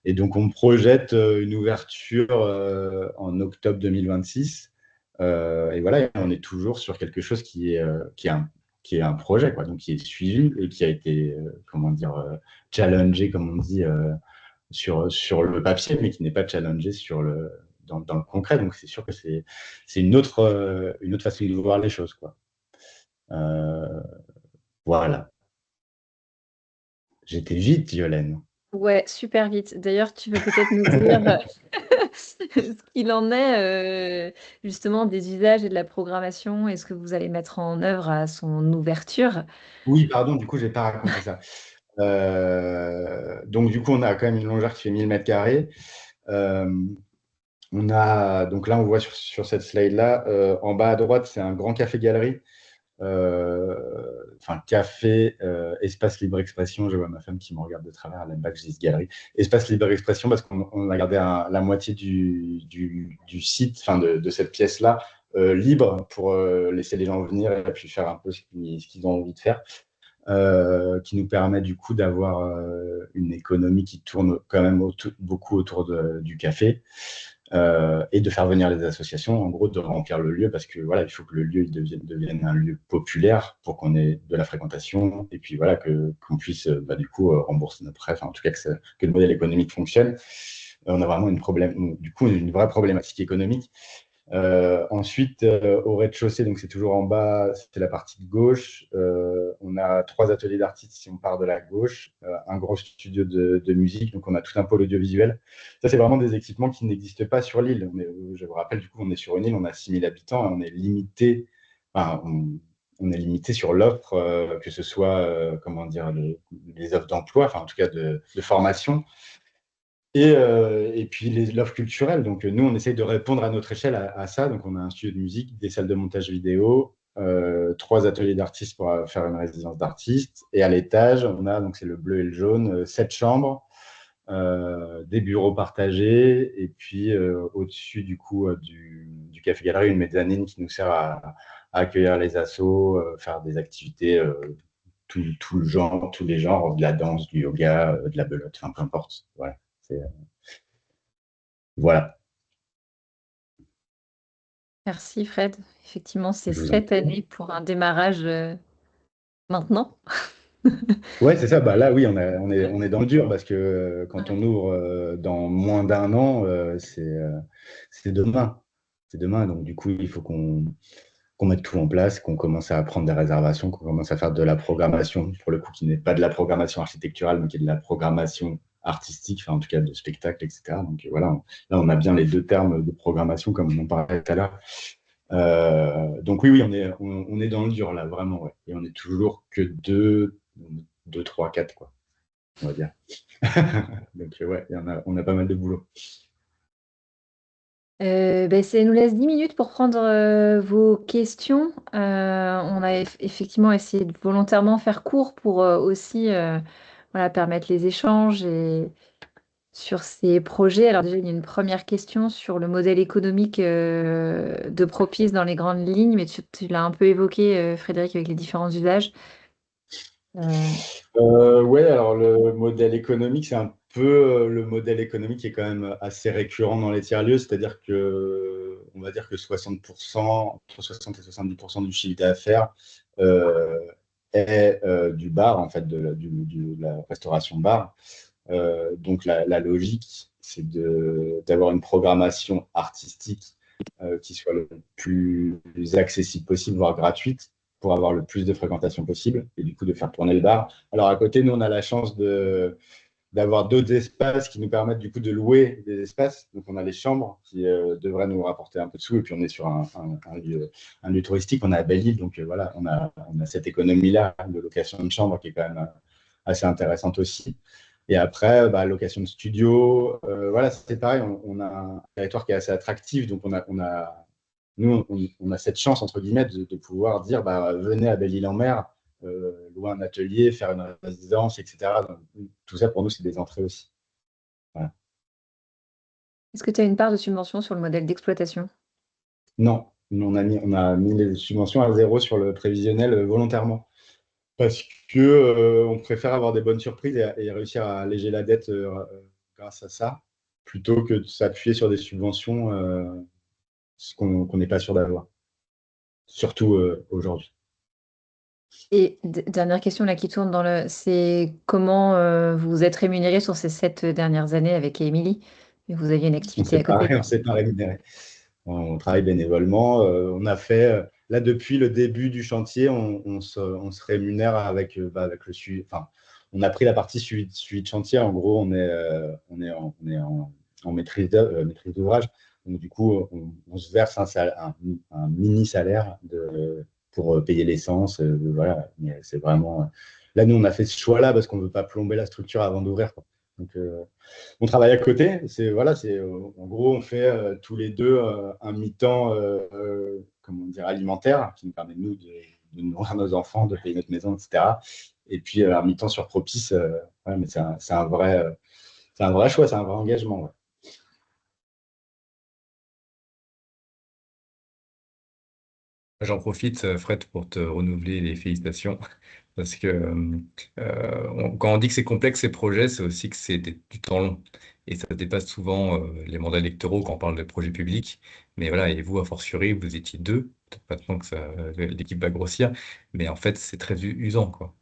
M: Et donc, on projette une ouverture en octobre 2026. Et voilà, on est toujours sur quelque chose qui est un projet, quoi, donc qui est suivi et qui a été, comment dire, challengé, comme on dit, sur le papier, mais qui n'est pas challengé dans le concret. Donc, c'est sûr que c'est une autre façon de voir les choses, quoi. Voilà. J'étais vite, Yolène.
A: Ouais, super vite. D'ailleurs, tu veux peut-être nous dire ce qu'il en est justement des usages et de la programmation et ce que vous allez mettre en œuvre à son ouverture.
M: Oui, pardon, du coup, je n'ai pas raconté ça. Donc, du coup, on a quand même une longère qui fait 1000 mètres carrés. Donc là, on voit sur cette slide-là, en bas à droite, c'est un grand café-galerie. Enfin, café, espace libre expression. Je vois ma femme qui me regarde de travers, elle n'aime pas que je dise galerie. Espace libre expression parce qu'on a gardé la moitié du site, enfin de cette pièce-là, libre pour laisser les gens venir et puis faire un peu ce qu'ils ont envie de faire. Qui nous permet du coup d'avoir une économie qui tourne quand même beaucoup autour du café. Et de faire venir les associations, en gros, de remplir le lieu, parce que voilà, il faut que le lieu devienne un lieu populaire pour qu'on ait de la fréquentation, et puis voilà, qu'on puisse du coup rembourser notre prêt, enfin, en tout cas que le modèle économique fonctionne. On a vraiment une vraie problématique économique. Ensuite, au rez-de-chaussée, donc c'est toujours en bas, c'est la partie de gauche. On a 3 ateliers d'artistes si on part de la gauche, un gros studio de musique, donc on a tout un pôle audiovisuel. Ça, c'est vraiment des équipements qui n'existent pas sur l'île. Je vous rappelle, du coup, on est sur une île, on a 6000 habitants, et on est limité, enfin, on est limité sur l'offre, que ce soit, comment dire, les offres d'emploi, enfin en tout cas de formation. Et puis l'offre culturelle. Donc nous, on essaye de répondre à notre échelle à ça. Donc on a un studio de musique, des salles de montage vidéo, 3 ateliers d'artistes pour faire une résidence d'artistes. Et à l'étage, on a, donc c'est le bleu et le jaune, 7 chambres, des bureaux partagés. Et puis au-dessus du coup du café-galerie, une mezzanine qui nous sert à accueillir les assos, faire des activités tout le genre, tous les genres, de la danse, du yoga, de la belote, enfin peu importe. Voilà. Voilà.
A: Merci Fred. Effectivement, c'est 7 années pour un démarrage maintenant.
M: Ouais, c'est ça. Bah là, oui, on est dans le dur parce que quand on ouvre dans moins d'un an, c'est demain. C'est demain. Donc, du coup, il faut qu'on qu'on mette tout en place, qu'on commence à prendre des réservations, qu'on commence à faire de la programmation, pour le coup, qui n'est pas de la programmation architecturale, mais qui est de la programmation artistique, enfin en tout cas de spectacle, etc. Donc voilà, là on a bien les deux termes de programmation, comme on en parlait tout à l'heure. Donc oui, on est dans le dur là, vraiment, ouais. Et on est toujours que 2, 3, 4, quoi, on va dire. Donc ouais, on a pas mal de boulot.
A: Ça nous laisse 10 minutes pour prendre vos questions. On a effectivement essayé de volontairement faire court pour aussi voilà, permettre les échanges sur ces projets. Alors déjà, il y a une première question sur le modèle économique de Propice dans les grandes lignes, mais tu l'as un peu évoqué, Frédéric, avec les différents usages.
M: Ouais, alors le modèle économique, c'est un peu le modèle économique qui est quand même assez récurrent dans les tiers-lieux, c'est-à-dire que on va dire que 60%, entre 60 et 70% du chiffre d'affaires est du bar, en fait, de la restauration bar. Donc la logique, c'est d'avoir une programmation artistique qui soit le plus accessible possible, voire gratuite, pour avoir le plus de fréquentation possible et du coup de faire tourner le bar. Alors à côté, nous, on a la chance d'avoir d'autres espaces qui nous permettent du coup de louer des espaces. Donc on a les chambres qui devraient nous rapporter un peu de sous et puis on est sur un lieu touristique, on est à Belle-Île, donc voilà, on a cette économie-là de location de chambres qui est quand même assez intéressante aussi. Et après, location de studio, voilà, c'est pareil, on a un territoire qui est assez attractif, donc nous, on a cette chance, entre guillemets, de pouvoir dire, venez à Belle-Île-en-Mer, louer un atelier, faire une résidence, etc. Donc, tout ça, pour nous, c'est des entrées aussi. Voilà.
A: Est-ce que tu as une part de subvention sur le modèle d'exploitation?
M: Non, on a mis les subventions à 0 sur le prévisionnel volontairement. Parce que on préfère avoir des bonnes surprises et réussir à alléger la dette grâce à ça, plutôt que de s'appuyer sur des subventions qu'on n'est pas sûr d'avoir, surtout aujourd'hui.
A: Et dernière question là qui tourne c'est comment vous vous êtes rémunéré sur ces 7 dernières années avec Émilie? Vous aviez une activité à côté.
M: On s'est pas rémunéré. On travaille bénévolement. On a fait, là, depuis le début du chantier, on se rémunère avec le suivi. Enfin, on a pris la partie suivi de chantier. En gros, on est en maîtrise d'ouvrage. Donc, du coup, on se verse un mini salaire pour payer l'essence. Voilà. Mais c'est vraiment. Là, nous, on a fait ce choix-là parce qu'on ne veut pas plomber la structure avant d'ouvrir, quoi. Donc, on travaille à côté. En gros, on fait tous les deux un mi-temps comment dire, alimentaire qui nous permet, nous, de nourrir nos enfants, de payer notre maison, etc. Et puis, un mi-temps sur Propice. Ouais, mais c'est un vrai choix, c'est un vrai engagement. Ouais.
B: J'en profite, Fred, pour te renouveler les félicitations. Parce que quand on dit que c'est complexe ces projets, c'est aussi que c'est du temps long. Et ça dépasse souvent les mandats électoraux quand on parle de projets publics. Mais voilà, et vous, a fortiori, vous étiez deux. Peut-être maintenant que l'équipe va grossir. Mais en fait, c'est très usant, quoi.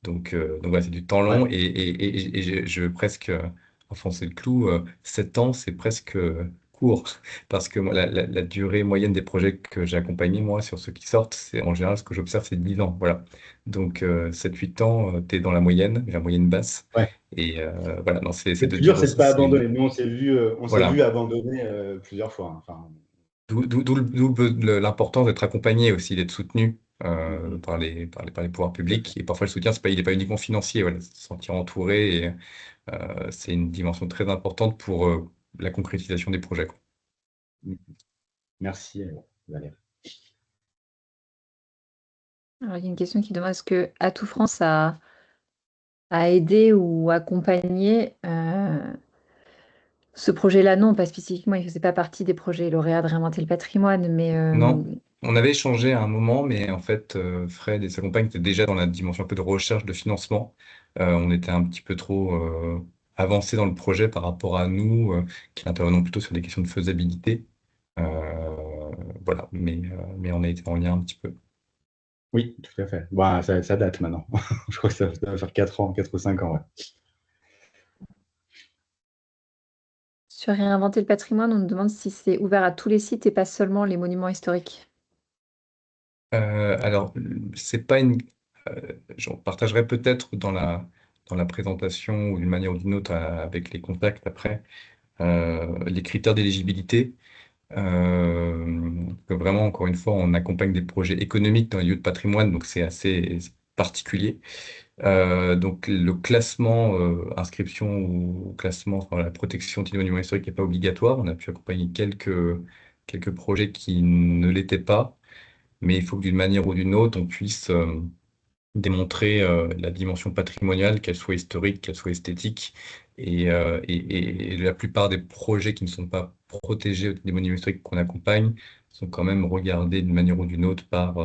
B: Donc voilà, c'est du temps long.
M: Ouais.
B: Et je veux presque enfoncer le clou. 7 ans, c'est presque court. Parce que moi, la durée moyenne des projets que j'ai accompagnés, moi, sur ceux qui sortent, c'est en général, ce que j'observe, c'est 10 ans. Voilà. Donc 7-8 ans, tu es dans la moyenne basse.
M: Ouais.
B: Et voilà, non, c'est
M: Le
B: de
M: plus dur,
B: dire
M: c'est de
B: aussi.
M: ne pas abandonner. Nous, on s'est
B: Voilà.
M: vu abandonner plusieurs fois. Enfin,
B: D'où l'importance d'être accompagné aussi, d'être soutenu par les pouvoirs publics. Et parfois, le soutien, il n'est pas uniquement financier. Voilà, se sentir entouré, et, c'est une dimension très importante pour la concrétisation des projets, quoi.
M: Merci, Valérie.
A: Alors, il y a une question qui demande est-ce que Atout France a aidé ou accompagné ce projet-là? Non, pas spécifiquement, il ne faisait pas partie des projets lauréats de Réinventer le patrimoine, mais
B: Non, on avait échangé à un moment, mais en fait, Fred et sa compagne étaient déjà dans la dimension un peu de recherche de financement. On était un petit peu trop avancé dans le projet par rapport à nous, qui intervenons plutôt sur des questions de faisabilité. Voilà, mais on a été en lien un petit peu.
M: Oui, tout à fait. Bon, ça date maintenant. Je crois que ça va faire 4 ans, 4 ou 5 ans. Ouais.
A: sur Réinventer le patrimoine, on nous demande si c'est ouvert à tous les sites et pas seulement les monuments historiques.
B: Alors, c'est pas une. J'en partagerai peut-être dans la présentation ou d'une manière ou d'une autre avec les contacts après, les critères d'éligibilité. Que vraiment, encore une fois, on accompagne des projets économiques dans les lieux de patrimoine, donc c'est assez particulier. Donc le classement, inscription ou classement, enfin, la protection du monument historique n'est pas obligatoire. On a pu accompagner quelques projets qui ne l'étaient pas, mais il faut que d'une manière ou d'une autre, on puisse démontrer la dimension patrimoniale, qu'elle soit historique, qu'elle soit esthétique. Et la plupart des projets qui ne sont pas protégés des monuments historiques qu'on accompagne sont quand même regardés d'une manière ou d'une autre par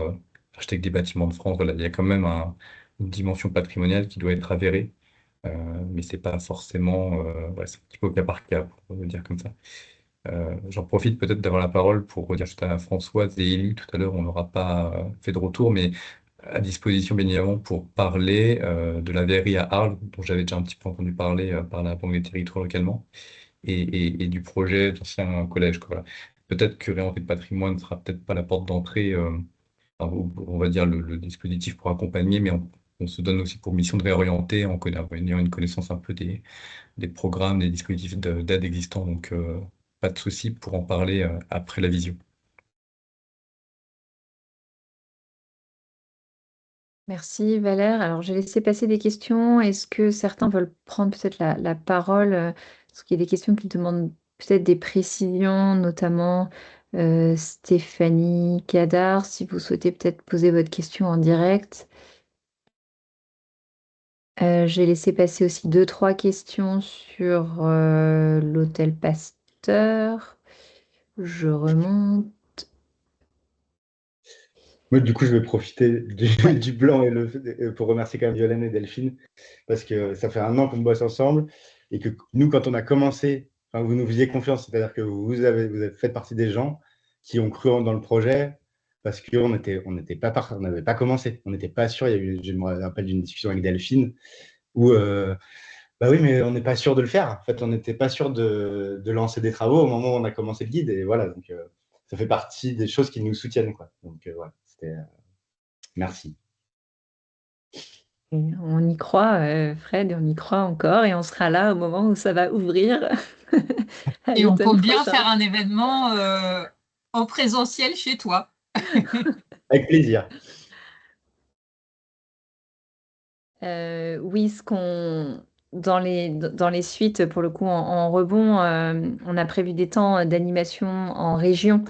B: l'architecte des bâtiments de France. Voilà, il y a quand même une dimension patrimoniale qui doit être avérée, mais c'est pas forcément, ouais, c'est un petit peu au cas par cas, pour le dire comme ça. J'en profite peut-être d'avoir la parole pour redire juste à Françoise et Élie, tout à l'heure, on n'aura pas fait de retour, mais à disposition bien évidemment pour parler de la verrerie à Arles, dont j'avais déjà un petit peu entendu parler par la Banque des territoires localement, et du projet d'ancien collège, quoi. Voilà. Peut-être que réorienter le patrimoine ne sera peut-être pas la porte d'entrée, enfin, on va dire le dispositif pour accompagner, mais on se donne aussi pour mission de réorienter en ayant une connaissance un peu des programmes, des dispositifs d'aide existants. Donc, pas de souci pour en parler après la visio.
A: Merci Valère. Alors, j'ai laissé passer des questions. Est-ce que certains veulent prendre peut-être la parole? Parce qu'il y a des questions qui demandent peut-être des précisions, notamment Stéphanie Cadar, si vous souhaitez peut-être poser votre question en direct. J'ai laissé passer aussi 2-3 questions sur l'hôtel Pasteur. Je remonte.
M: Moi, du coup, je vais profiter
A: Ouais.
M: du blanc pour remercier quand même Violaine et Delphine, parce que ça fait 1 an qu'on bosse ensemble et que nous, quand on a commencé, enfin, vous nous faisiez confiance, c'est-à-dire que vous avez fait partie des gens qui ont cru dans le projet parce qu'on on n'avait pas commencé, on n'était pas sûr. Je me rappelle d'une discussion avec Delphine où, bah oui, mais on n'est pas sûr de le faire. En fait, on n'était pas sûr de lancer des travaux au moment où on a commencé le guide. Et voilà, donc ça fait partie des choses qui nous soutiennent, quoi. Donc voilà, merci.
A: Et on y croit, Fred, et on y croit encore, et on sera là au moment où ça va ouvrir à
C: Et on
A: l'automne
C: compte bien
A: prochain.
C: faire un événement en présentiel chez toi.
M: Avec plaisir.
A: Oui, dans les suites, pour le coup, en rebond, on a prévu des temps d'animation en région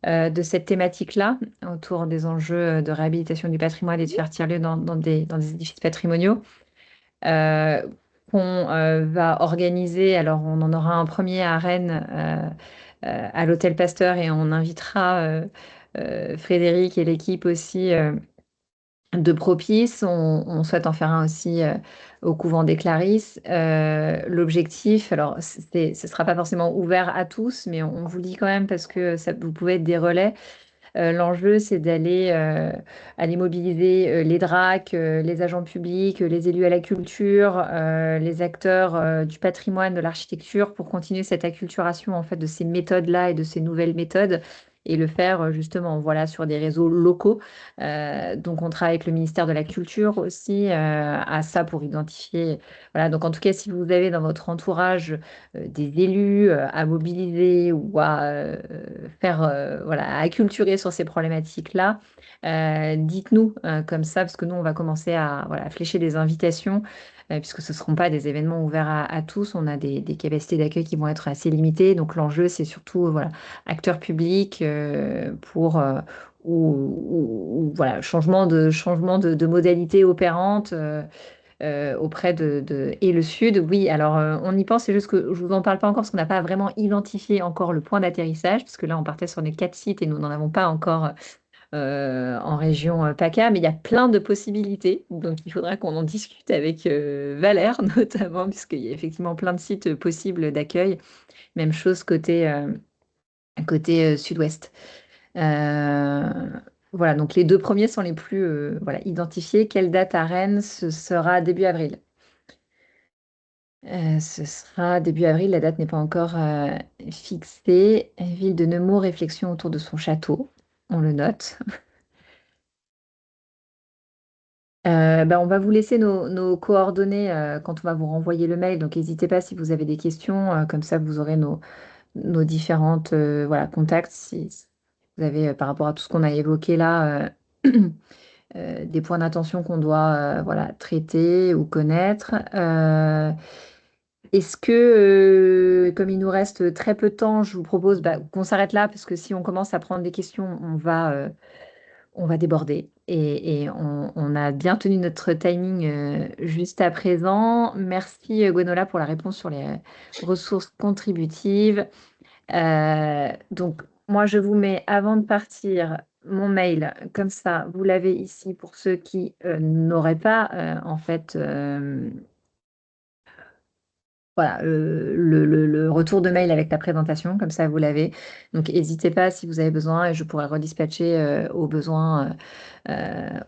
A: de cette thématique-là, autour des enjeux de réhabilitation du patrimoine et de faire tiers-lieu dans des édifices patrimoniaux, euh, qu'on va organiser. Alors, on en aura un premier à Rennes, à l'Hôtel Pasteur, et on invitera Frédéric et l'équipe aussi de Propice. On souhaite en faire un aussi au couvent des Clarisses. L'objectif, alors ce ne sera pas forcément ouvert à tous, mais on vous le dit quand même parce que vous pouvez être des relais. L'enjeu, c'est aller mobiliser les DRAC, les agents publics, les élus à la culture, les acteurs du patrimoine, de l'architecture, pour continuer cette acculturation en fait de ces méthodes-là et de ces nouvelles méthodes, et le faire justement, voilà, sur des réseaux locaux. Donc, on travaille avec le ministère de la Culture aussi à ça pour identifier. Voilà, donc en tout cas, si vous avez dans votre entourage des élus à mobiliser ou à faire, voilà, à acculturer sur ces problématiques-là, dites-nous comme ça, parce que nous, on va commencer à, voilà, flécher des invitations, puisque ce ne seront pas des événements ouverts à tous. On a des capacités d'accueil qui vont être assez limitées. Donc, l'enjeu, c'est surtout, voilà, acteurs publics pour... voilà, changement de modalité opérante auprès et le Sud. Oui, alors on y pense, c'est juste que je vous en parle pas encore parce qu'on n'a pas vraiment identifié encore le point d'atterrissage, parce que là on partait sur les 4 sites et nous n'en avons pas encore en région PACA, mais il y a plein de possibilités. Donc il faudra qu'on en discute avec Valère notamment, puisqu'il y a effectivement plein de sites possibles d'accueil. Même chose côté sud-ouest. Voilà, donc les 2 premiers sont les plus voilà, identifiés. Quelle date à Rennes? Ce sera début avril. Ce sera début avril, la date n'est pas encore fixée. Ville de Nemours, réflexion autour de son château. On le note. On va vous laisser nos coordonnées quand on va vous renvoyer le mail. Donc, n'hésitez pas si vous avez des questions. Comme ça, vous aurez nos différentes contacts. Si vous avez, par rapport à tout ce qu'on a évoqué là, des points d'attention qu'on doit traiter ou connaître. Est-ce que, comme il nous reste très peu de temps, je vous propose qu'on s'arrête là, parce que si on commence à prendre des questions, on va déborder. Et on a bien tenu notre timing juste à présent. Merci Gwenola pour la réponse sur les ressources contributives. Donc, moi, je vous mets avant de partir mon mail, comme ça, vous l'avez ici pour ceux qui n'auraient pas le retour de mail avec la présentation, comme ça vous l'avez. Donc n'hésitez pas si vous avez besoin et je pourrai redispatcher au besoin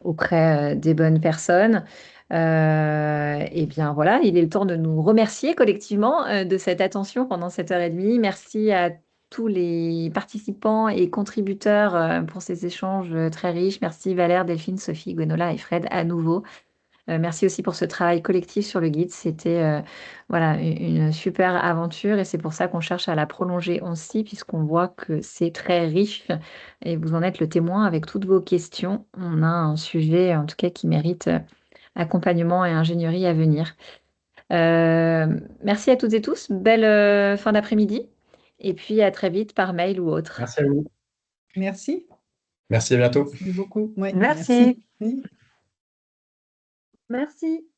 A: auprès des bonnes personnes. Et bien voilà, il est le temps de nous remercier collectivement de cette attention pendant cette heure et demie. Merci à tous les participants et contributeurs pour ces échanges très riches. Merci Valère, Delphine, Sophie, Gwenola et Fred à nouveau. Merci aussi pour ce travail collectif sur le guide. C'était une super aventure et c'est pour ça qu'on cherche à la prolonger aussi, puisqu'on voit que c'est très riche et vous en êtes le témoin avec toutes vos questions. On a un sujet en tout cas qui mérite accompagnement et ingénierie à venir. Merci à toutes et tous. Belle fin d'après-midi et puis à très vite par mail ou autre.
M: Merci à vous.
N: Merci.
B: Merci, à bientôt.
N: Merci beaucoup. Ouais,
K: Merci.
N: merci.
A: Merci.